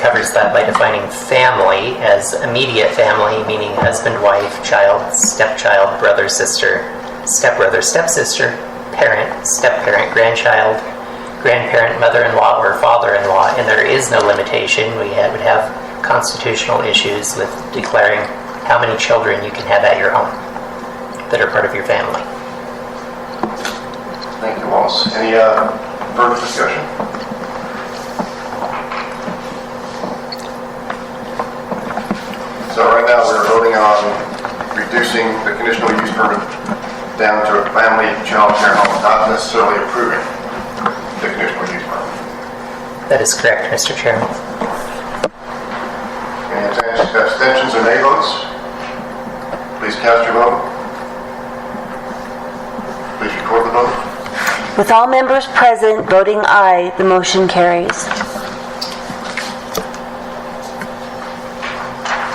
J: covers that by defining family as immediate family, meaning husband, wife, child, stepchild, brother, sister, stepbrother, stepsister, parent, step-parent, grandchild, grandparent, mother-in-law, or father-in-law, and there is no limitation. We would have constitutional issues with declaring how many children you can have at your home that are part of your family.
A: Thank you, Wallace. Any further discussion? So right now we're voting on reducing the conditional use permit down to a family child care home, not necessarily approving the conditional use permit.
J: That is correct, Mr. Chairman.
A: Any abstentions or nay votes? Please cast your vote. Please record the vote.
C: With all members present voting aye, the motion carries.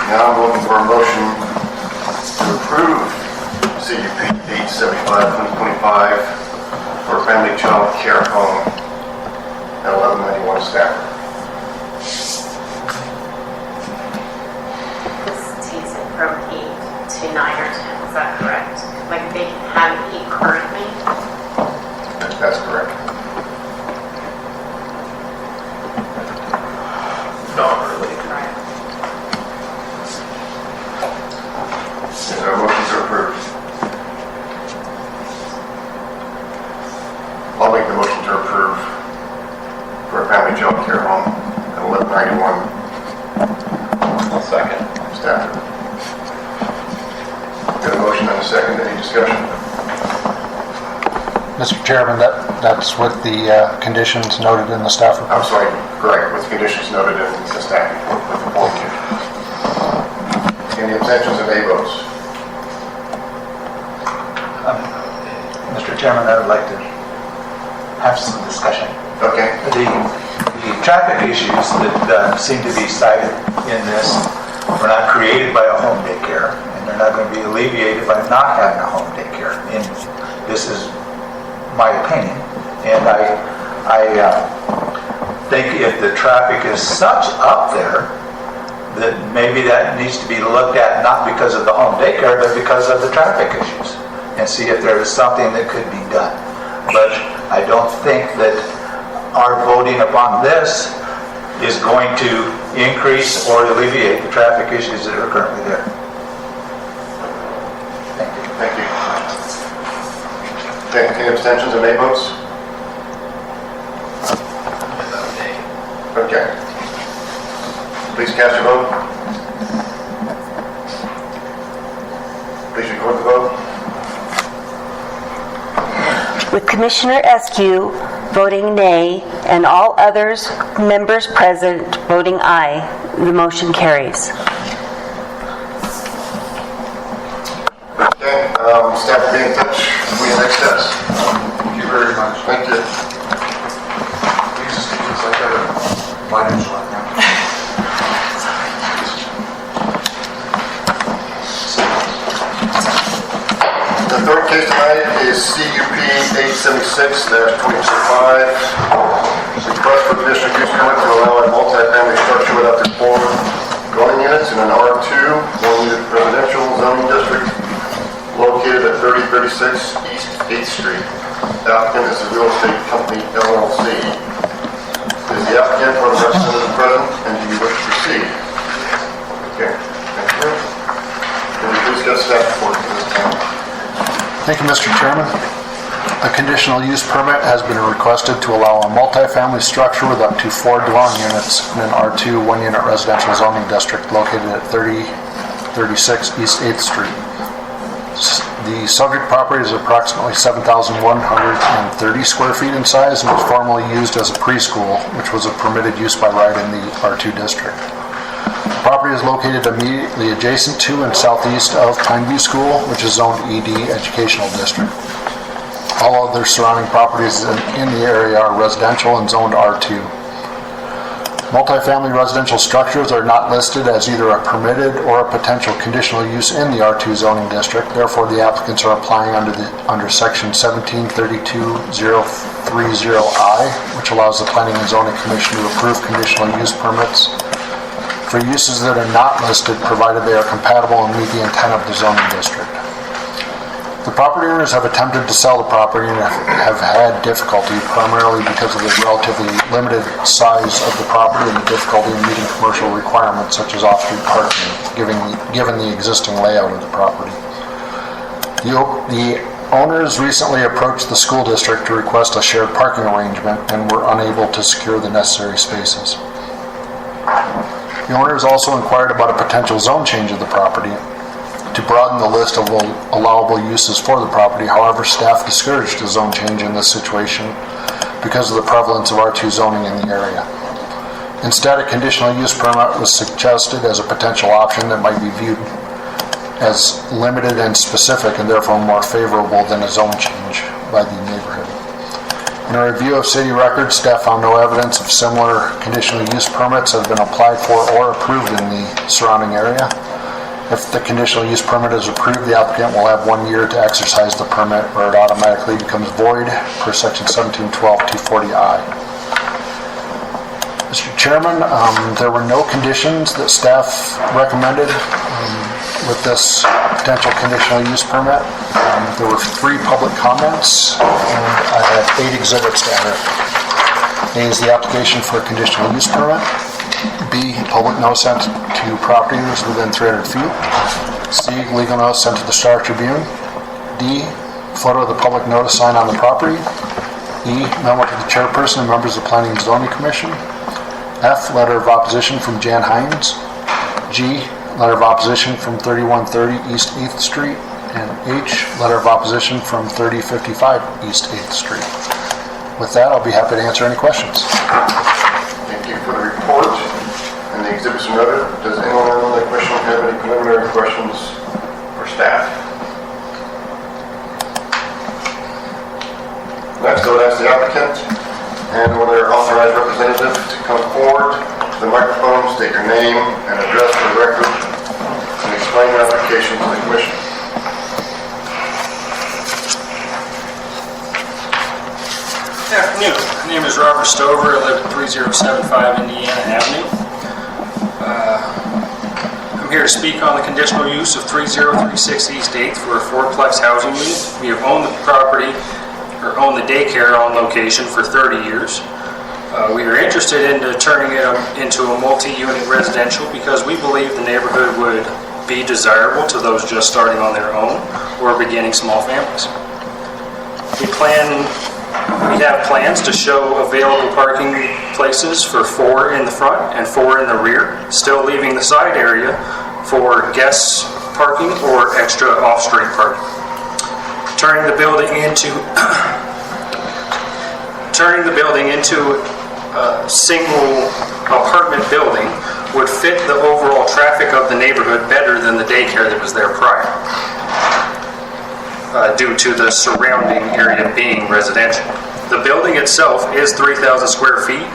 A: Now I'm looking for a motion to approve CUP 875-2025 for a family child care home at 1191 Stafford.
B: This takes it from 8 to 9 or 10, is that correct? Like they have 8 currently?
A: That's correct.
I: Non-related.
B: Right.
A: Is there a motion to approve? I'll make the motion to approve for a family child care home at 1191
I: I'll second.
A: Stafford. Got a motion and a second. Any discussion?
D: Mr. Chairman, that's with the conditions noted in the staff report.
A: I'm sorry, correct, with conditions noted in the staff report with the board conditions. Any abstentions or nay votes?
F: Mr. Chairman, I would like to have some discussion.
A: Okay.
F: The traffic issues that seem to be cited in this were not created by a home daycare, and they're not going to be alleviated by not having a home daycare. And this is my opinion, and I think if the traffic is such up there, that maybe that needs to be looked at not because of the home daycare, but because of the traffic issues, and see if there is something that could be done. But I don't think that our voting upon this is going to increase or alleviate the traffic issues that are currently there. Thank you.
A: Thank you. Okay, any abstentions or nay votes? Okay. Please cast your vote. Please record the vote.
C: With Commissioner Eskew voting nay and all others members present voting aye, the motion carries.
A: Okay, staff will be in touch with your next steps.
D: Thank you very much.
A: Thank you.
D: Please excuse us, I got a financial account.
A: The third case tonight is CUP 876-2025. Request for conditional use permit to allow a multi-family structure with up to 4 dwelling units in an R2, 1-unit residential zoning district located at 3036 East 8th Street. The applicant is the real estate company LLC. Is the applicant or the representative present, and do you wish to proceed? Okay, thank you. Can we please get staff report for this time?
D: Thank you, Mr. Chairman. A conditional use permit has been requested to allow a multifamily structure with up to 4 dwelling units in an R2 1-unit residential zoning district located at 3036 East 8th Street. The subject property is approximately 7,130 square feet in size and was formerly used as a preschool, which was a permitted use by right in the R2 district. The property is located immediately adjacent to and southeast of Pineview School, which is zoned ED Educational District. All other surrounding properties in the area are residential and zoned R2. Multifamily residential structures are not listed as either a permitted or a potential conditional use in the R2 zoning district. Therefore, the applicants are applying under section 1732.030I, which allows the Planning and Zoning Commission to approve conditional use permits for uses that are not listed, provided they are compatible and meet the intent of the zoning district. The property owners have attempted to sell the property and have had difficulty, primarily because of the relatively limited size of the property and the difficulty in meeting commercial requirements such as off-street parking, given the existing layout of the property. The owners recently approached the school district to request a shared parking arrangement and were unable to secure the necessary spaces. The owners also inquired about a potential zone change of the property to broaden the list of allowable uses for the property. However, staff discouraged a zone change in this situation because of the prevalence of R2 zoning in the area. Instead, a conditional use permit was suggested as a potential option that might be viewed as limited and specific and therefore more favorable than a zone change by the neighborhood. In a review of city records, staff found no evidence of similar conditional use permits that have been applied for or approved in the surrounding area. If the conditional use permit is approved, the applicant will have 1 year to exercise the permit or it automatically becomes void per section 1712 240I. Mr. Chairman, there were no conditions that staff recommended with this potential conditional use permit. There were 3 public comments, and I had 8 exhibits to enter. A is the application for a conditional use permit. B, public notice sent to property owners within 300 feet. C, legal notice sent to the Star Tribune. D, photo of the public notice sign on the property. E, memo to the chairperson and members of the Planning and Zoning Commission. F, letter of opposition from Jan Hines. G, letter of opposition from 3130 East 8th Street. And H, letter of opposition from 3055 East 8th Street. With that, I'll be happy to answer any questions.
A: Thank you for the report and the exhibits noted. Does anyone on the commission have any preliminary questions for staff? Next, I would ask the applicant and one of their authorized representatives to come forward to the microphone, state your name and address for the record, and explain your application to the commission.
N: Good afternoon. My name is Robert Stover. I live at 3075 Indiana Avenue. I'm here to speak on the conditional use of 3036 East 8th for a 4-plex housing unit. We have owned the property, or owned the daycare on location for 30 years. We are interested in turning it into a multi-unit residential because we believe the neighborhood would be desirable to those just starting on their own or beginning small families. We have plans to show available parking places for 4 in the front and 4 in the rear, still leaving the side area for guests parking or extra off-street parking. Turning the building into a single apartment building would fit the overall traffic of the neighborhood better than the daycare that was there prior. Due to the surrounding area being residential. The building itself is 3,000 square feet.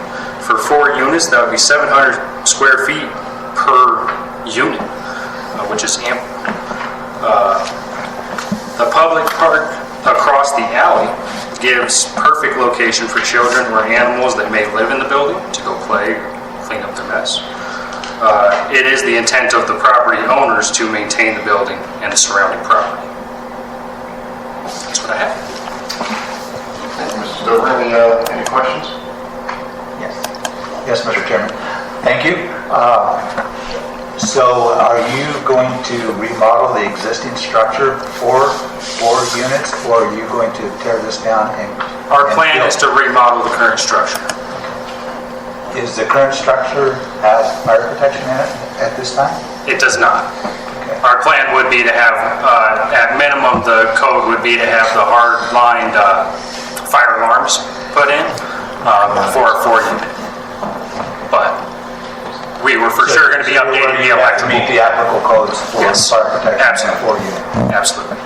N: For 4 units, that would be 700 square feet per unit, which is ample. The public park across the alley gives perfect location for children or animals that may live in the building to go play, clean up their mess. It is the intent of the property owners to maintain the building and the surrounding property. That's what I have.
A: Thank you, Mr. Stover. Any questions?
F: Yes, Mr. Chairman. Thank you. So are you going to remodel the existing structure for 4 units, or are you going to tear this down and...
N: Our plan is to remodel the current structure.
F: Is the current structure has fire protection in it at this time?
N: It does not. Our plan would be to have, at minimum, the code would be to have the hard-lined fire alarms put in for a 4 unit. But we were for sure going to be updating the electrical.
F: Meet the applicable codes for fire protection.
N: Absolutely.
F: 4 unit.
N: Absolutely.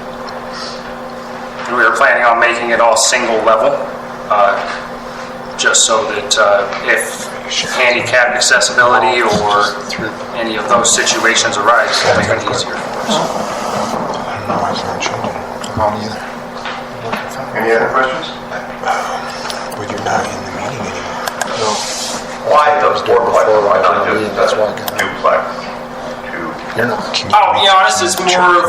N: And we were planning on making it all single level, just so that if handicap accessibility or any of those situations arise, it'll make it easier for us.
D: I don't know why it's not changing. I don't either.
A: Any other questions?
D: But you're not in the meeting anymore. No.
I: Why those 4-plex? Why not just duplex?
D: You're not.
N: I'll be honest, it's more of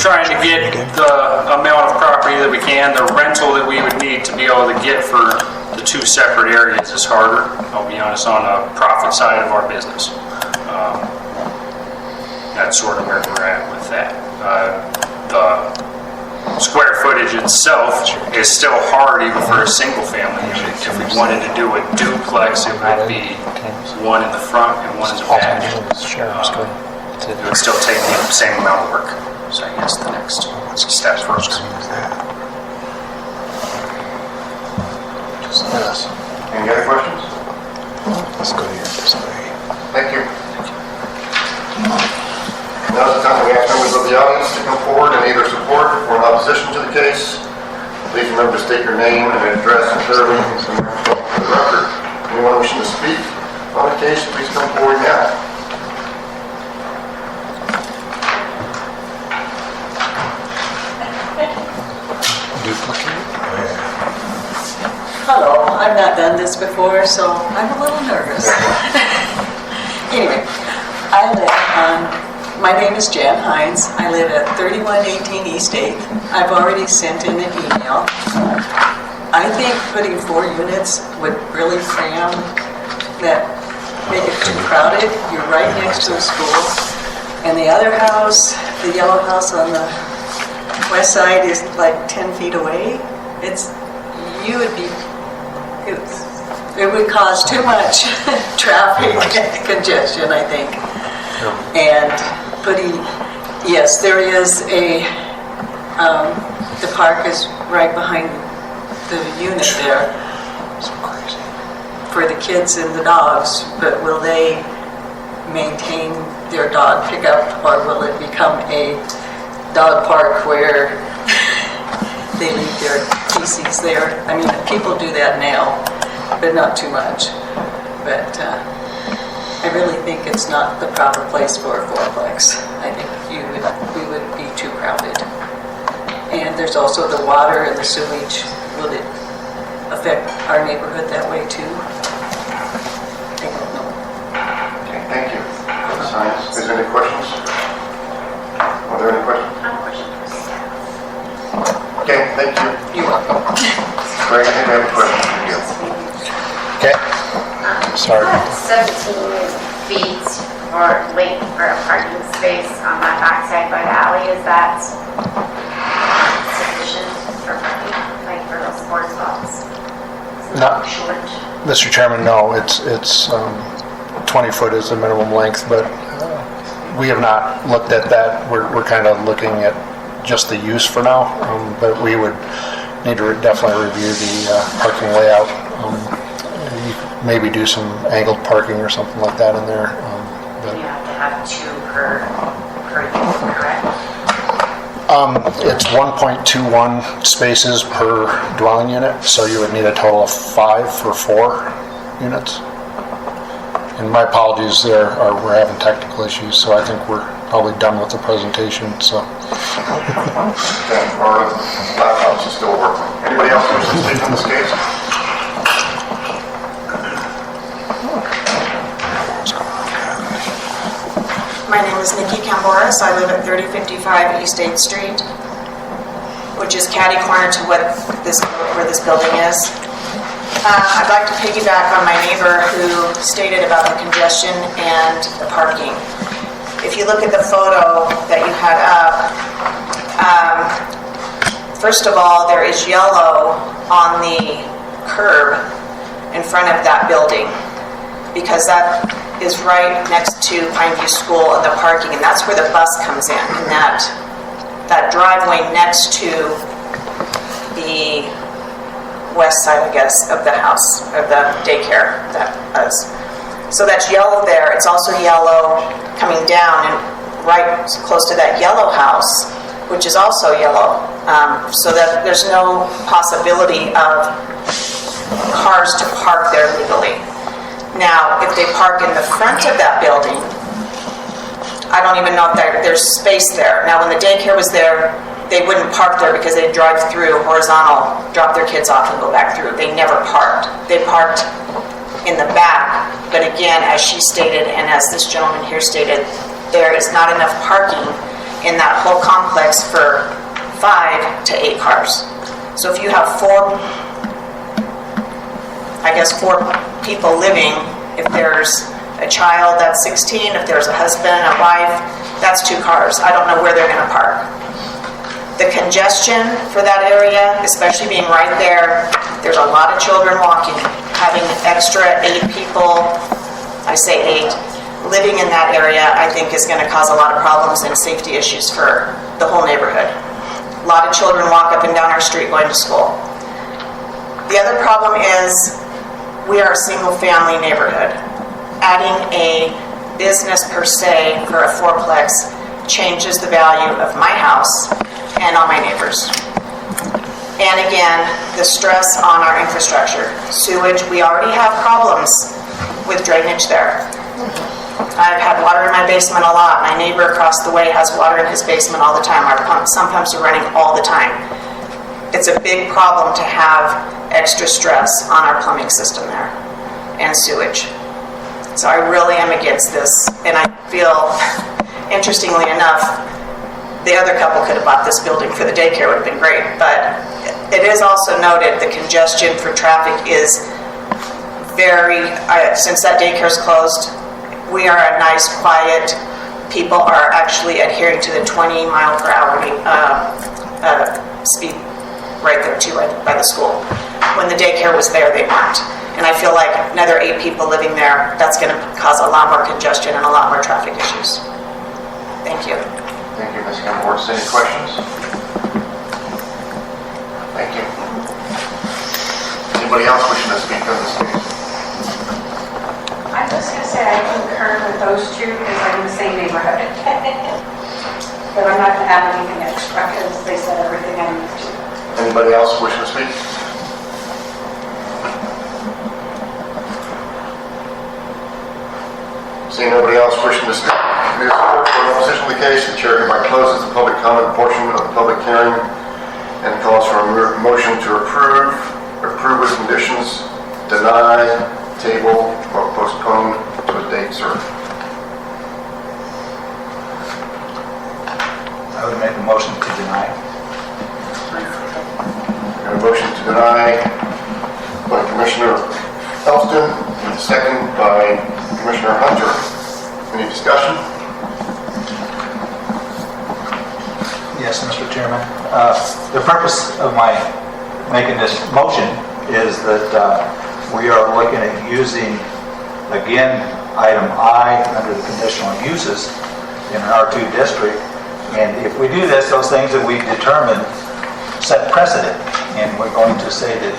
N: trying to get the amount of property that we can. The rental that we would need to be able to get for the 2 separate areas is harder, I'll be honest, on the profit side of our business. That's sort of where we're at with that. The square footage itself is still hard even for a single family. If we wanted to do a duplex, it would be 1 in the front and 1 in the back. It would still take the same amount of work. So I guess the next, what's the step first?
D: Just this.
A: Any other questions?
D: Let's go here this way.
A: Thank you. Now is the time we ask members of the audience to come forward and either support or in opposition to the case. Please remember to state your name and address clearly for the record. Anyone wishing to speak on the case, please come forward now.
D: Duplicate?
K: Hello, I've not done this before, so I'm a little nervous. Anyway, my name is Jan Hines. I live at 3118 East 8th. I've already sent in an email. I think putting 4 units would really cram that, make it too crowded. You're right next to a school. And the other house, the yellow house on the west side is like 10 feet away. It would cause too much traffic congestion, I think. And yes, there is the park is right behind the unit there for the kids and the dogs, but will they maintain their dog pickup, or will it become a dog park where they leave their feces there? I mean, people do that now, but not too much. But I really think it's not the proper place for a fourplex. I think we would be too crowded. And there's also the water and the sewage. Will it affect our neighborhood that way too? I don't know.
A: Okay, thank you. Ms. Hines, is there any questions? Are there any questions?
B: I have a question for staff.
A: Okay, thank you.
K: You're welcome.
A: Greg, I think I have a question for you.
D: Okay. Sorry.
B: 17 feet for length for a parking space on that backside by the alley, is that sufficient for parking, like for those sports spots? Is it
D: No.
B: short?
D: Mr. Chairman, no, it's 20 foot is the minimum length, but we have not looked at that. We're kind of looking at just the use for now, but we would need to definitely review the parking layout. Maybe do some angled parking or something like that in there.
B: You have to have 2 per use, correct?
D: It's 1.21 spaces per dwelling unit, so you would need a total of 5 for 4 units. And my apologies, we're having technical issues, so I think we're probably done with the presentation. So.
A: Okay, our laptops are still working. Anybody else wish to speak on this case?
O: My name is Nikki Camboris. I live at 3055 East 8th Street, which is catty corner to where this building is. I'd like to piggyback on my neighbor who stated about the congestion and the parking. If you look at the photo that you had up, first of all, there is yellow on the curb in front of that building, because that is right next to Pineview School and the parking, and that's where the bus comes in, and that driveway next to the west side, I guess, of the house, of the daycare that was. So that's yellow there. It's also yellow coming down and right close to that yellow house, which is also yellow, so that there's no possibility of cars to park there legally. Now, if they park in the front of that building, I don't even know if there's space there. Now, when the daycare was there, they wouldn't park there because they'd drive through horizontal, drop their kids off and go back through. They never parked. They parked in the back. But again, as she stated, and as this gentleman here stated, there is not enough parking in that whole complex for 5 to 8 cars. So if you have 4 people living, if there's a child that's 16, if there's a husband, a wife, that's 2 cars. I don't know where they're going to park. The congestion for that area, especially being right there, there's a lot of children walking. Having extra 8 people, I say 8, living in that area, I think, is going to cause a lot of problems and safety issues for the whole neighborhood. A lot of children walk up and down our street going to school. The other problem is we are a single-family neighborhood. Adding a business per se for a fourplex changes the value of my house and all my neighbors. And again, the stress on our infrastructure. Sewage, we already have problems with drainage there. I've had water in my basement a lot. My neighbor across the way has water in his basement all the time. Some pumps are running all the time. It's a big problem to have extra stress on our plumbing system there and sewage. So I really am against this, and I feel, interestingly enough, the other couple could have bought this building for the daycare, would have been great, but it is also noted the congestion for traffic is very, since that daycare's closed, we are a nice, quiet, people are actually adhering to the 20 mile per hour speed right there too, right by the school. When the daycare was there, they weren't. And I feel like another 8 people living there, that's going to cause a lot more congestion and a lot more traffic issues. Thank you.
A: Thank you, Ms. Gamborst. Any questions? Thank you. Anybody else wishing to speak on this case?
P: I'm just going to say I concur with those two because I'm in the same neighborhood. But I'm not going to add anything extra because they said everything I need to.
A: Anybody else wishing to speak? Seeing nobody else wishing to speak, in support for an opposition to the case, the chair hereby closes the public comment portion of the public hearing and calls for a motion to approve with conditions, deny, table, or postpone to a date certain.
F: I would make a motion to deny.
A: A motion to deny by Commissioner Elston, and second by Commissioner Hunter. Any discussion?
F: Yes, Mr. Chairman. The purpose of my making this motion is that we are looking at using, again, item I under the conditional uses in an R2 district. And if we do this, those things that we determine set precedent. And we're going to say that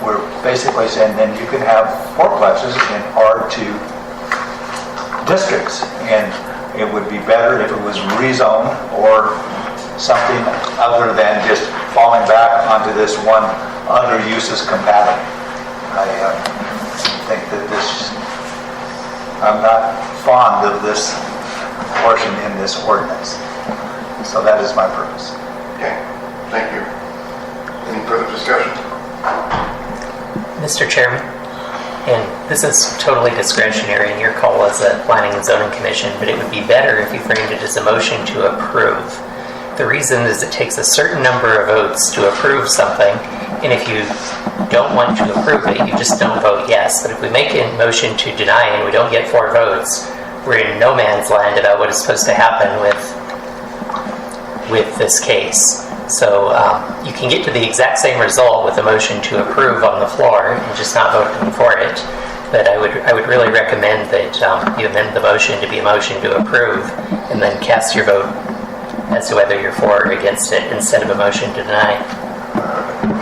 F: we're basically saying then you can have fourplexes in R2 districts. And it would be better if it was rezoned or something other than just falling back onto this one other uses compatible. I think that I'm not fond of this portion in this ordinance. So that is my purpose.
A: Okay, thank you. Any further discussion?
J: Mr. Chairman, and this is totally discretionary in your call as a Planning and Zoning Commission, but it would be better if you framed it as a motion to approve. The reason is it takes a certain number of votes to approve something, and if you don't want to approve it, you just don't vote yes. But if we make a motion to deny and we don't get 4 votes, we're in no man's land about what is supposed to happen with this case. So you can get to the exact same result with a motion to approve on the floor and just not voting for it. But I would really recommend that you amend the motion to be a motion to approve and then cast your vote as to whether you're for or against it instead of a motion to deny.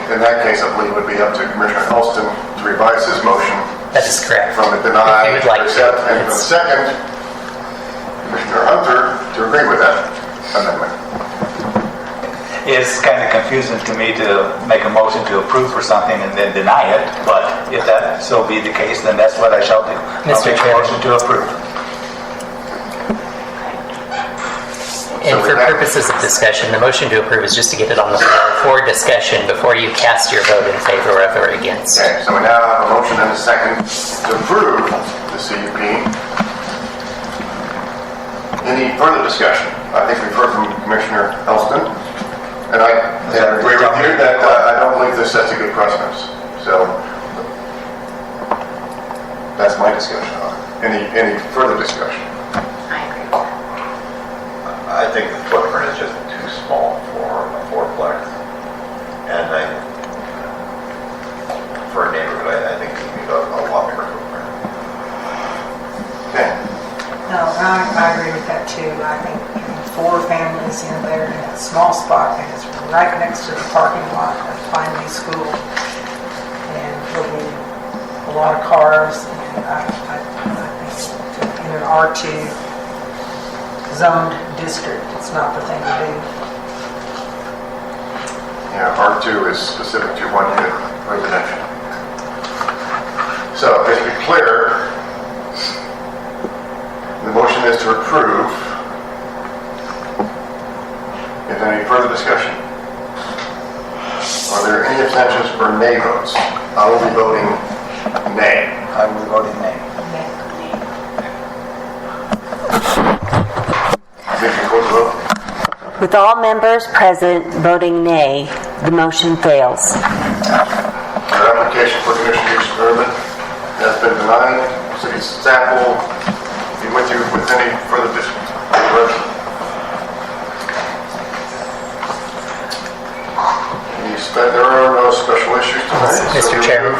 A: In that case, I believe it would be up to Commissioner Elston to revise his motion.
J: That is correct.
A: From a deny
J: If you would like
A: to accept, and from the second, Commissioner Hunter to agree with that amendment.
F: It's kind of confusing to me to make a motion to approve for something and then deny it, but if that so be the case, then that's what I shall do.
J: Mr.
F: I'll make a
J: Chairman.
F: motion to approve.
J: And for purposes of discussion, the motion to approve is just to get it on the floor for discussion before you cast your vote in favor of or against.
A: Okay, so we now have a motion and a second to approve the CUP. Any further discussion? I think we've heard from Commissioner Elston, and I agree with you that I don't believe this sets a good precedence. So that's my discussion on it. Any further discussion?
B: I agree with that.
I: I think the footprint is just too small for a fourplex. And for a neighborhood, I think you need a lot bigger footprint.
A: Okay.
P: to, I think, 4 families in there in a small spot, and it's right next to the parking lot of Pineview School. And there'll be a lot of cars, and I think in an R2 zoned district, it's not the thing to do.
A: Yeah, R2 is specific to one unit residential. So, just to be clear, the motion is to approve. Is there any further discussion? Are there any abstentions or nay votes? I will be voting nay.
F: I will be voting nay.
A: Vic, you close the vote?
C: With all members present voting nay, the motion fails.
A: Your application for conditional use permit has been denied. City staff will be with you with any further discussion. There are no special issues tonight.
J: Mr. Chairman,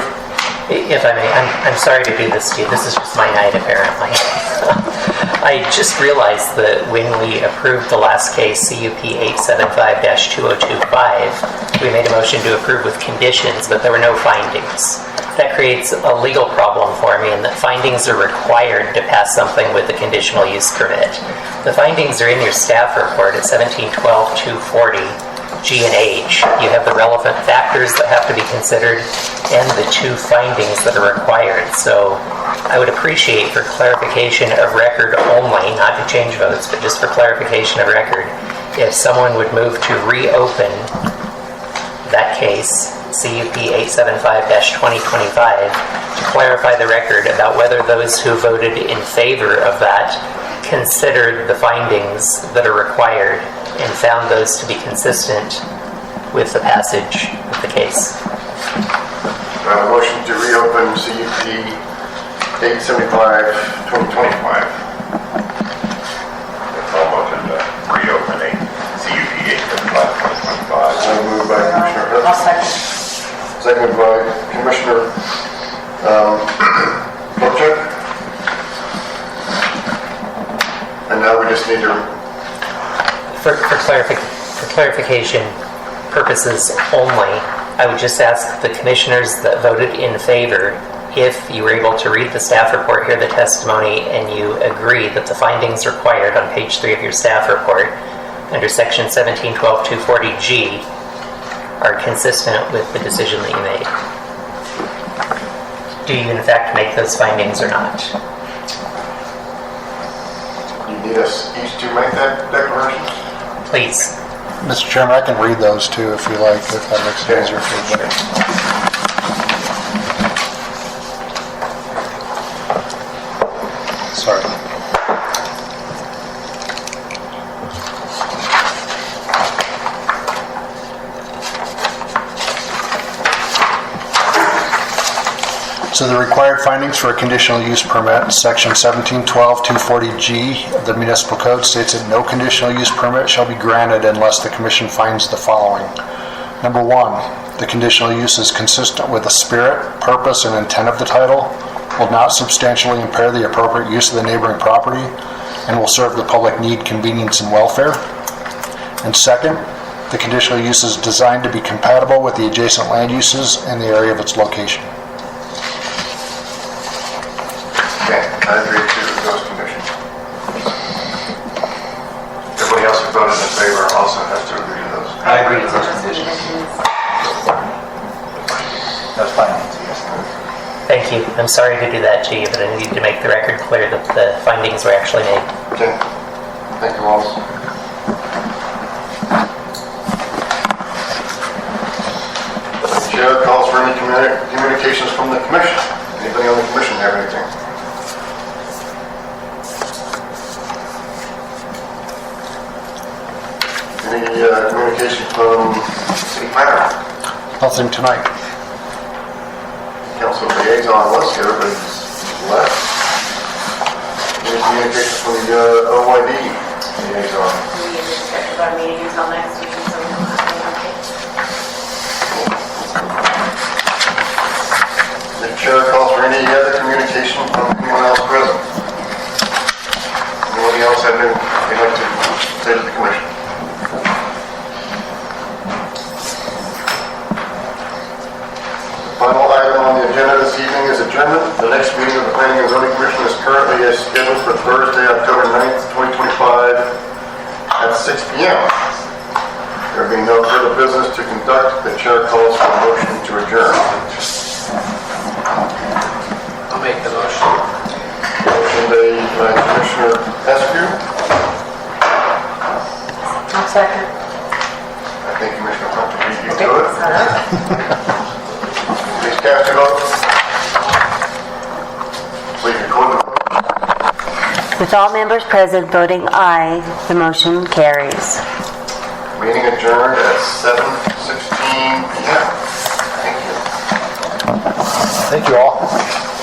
J: if I may, I'm sorry to do this to you. This is just my night, apparently. I just realized that when we approved the last case, CUP 875-2025, we made a motion to approve with conditions, but there were no findings. That creates a legal problem for me in that findings are required to pass something with a conditional use permit. The findings are in your staff report at 1712-240. G and H. You have the relevant factors that have to be considered and the 2 findings that are required. So I would appreciate for clarification of record only, not to change votes, but just for clarification of record, if someone would move to reopen that case, CUP 875-2025, to clarify the record about whether those who voted in favor of that considered the findings that are required and found those to be consistent with the passage of the case.
A: I have a motion to reopen CUP 875-2025.
I: I'll motion to reopen CUP 875-2025.
A: Moved by Commissioner Hurd.
P: I'll second.
A: Seconded by Commissioner Polchak. And now we just need to...
J: For clarification purposes only, I would just ask the commissioners that voted in favor, if you were able to read the staff report, hear the testimony, and you agree that the findings required on page 3 of your staff report under section 1712-240G are consistent with the decision that you made. Do you in fact make those findings or not?
A: You need us each to make that declaration?
J: Please.
D: Mr. Chairman, I can read those too if you like, if that makes it easier for you. Sorry. So the required findings for a conditional use permit, section 1712-240G of the municipal code states that no conditional use permit shall be granted unless the commission finds the following. Number 1, the conditional use is consistent with the spirit, purpose, and intent of the title, will not substantially impair the appropriate use of the neighboring property, and will serve the public need, convenience, and welfare. And second, the conditional use is designed to be compatible with the adjacent land uses and the area of its location.
A: Okay, I agree to those conditions. Everybody else who voted in favor also has to agree to those.
F: I agree to those conditions. Those findings, yes.
J: Thank you. I'm sorry to do that to you, but I need to make the record clear that the findings were actually made.
A: Okay, thank you all. Chair calls for any communications from the commission. Anybody on the commission have anything? Any communication from city planner?
D: Nothing tonight.
A: Council liaison was here, but he's left. Any communication from the OYD liaison?
B: We need to schedule our meeting until next week, so we don't have any updates.
A: The chair calls for any other communication from anyone else present. Anybody else have any state of the commission. The final item on the agenda this evening is adjournment. The next meeting of the Planning and Zoning Commission is currently scheduled for Thursday, October 9th, 2025 at 6 p.m. There being no further business to conduct, the chair calls for a motion to adjourn.
L: I'll make the motion.
A: Motion made by Commissioner Eskew.
P: I'll second.
A: I think Commissioner Hunt will beat you to it. Please cast your vote. Please record the vote.
C: With all members present voting aye, the motion carries.
A: Meeting adjourned at 7:16 p.m. Thank you.
D: Thank you all.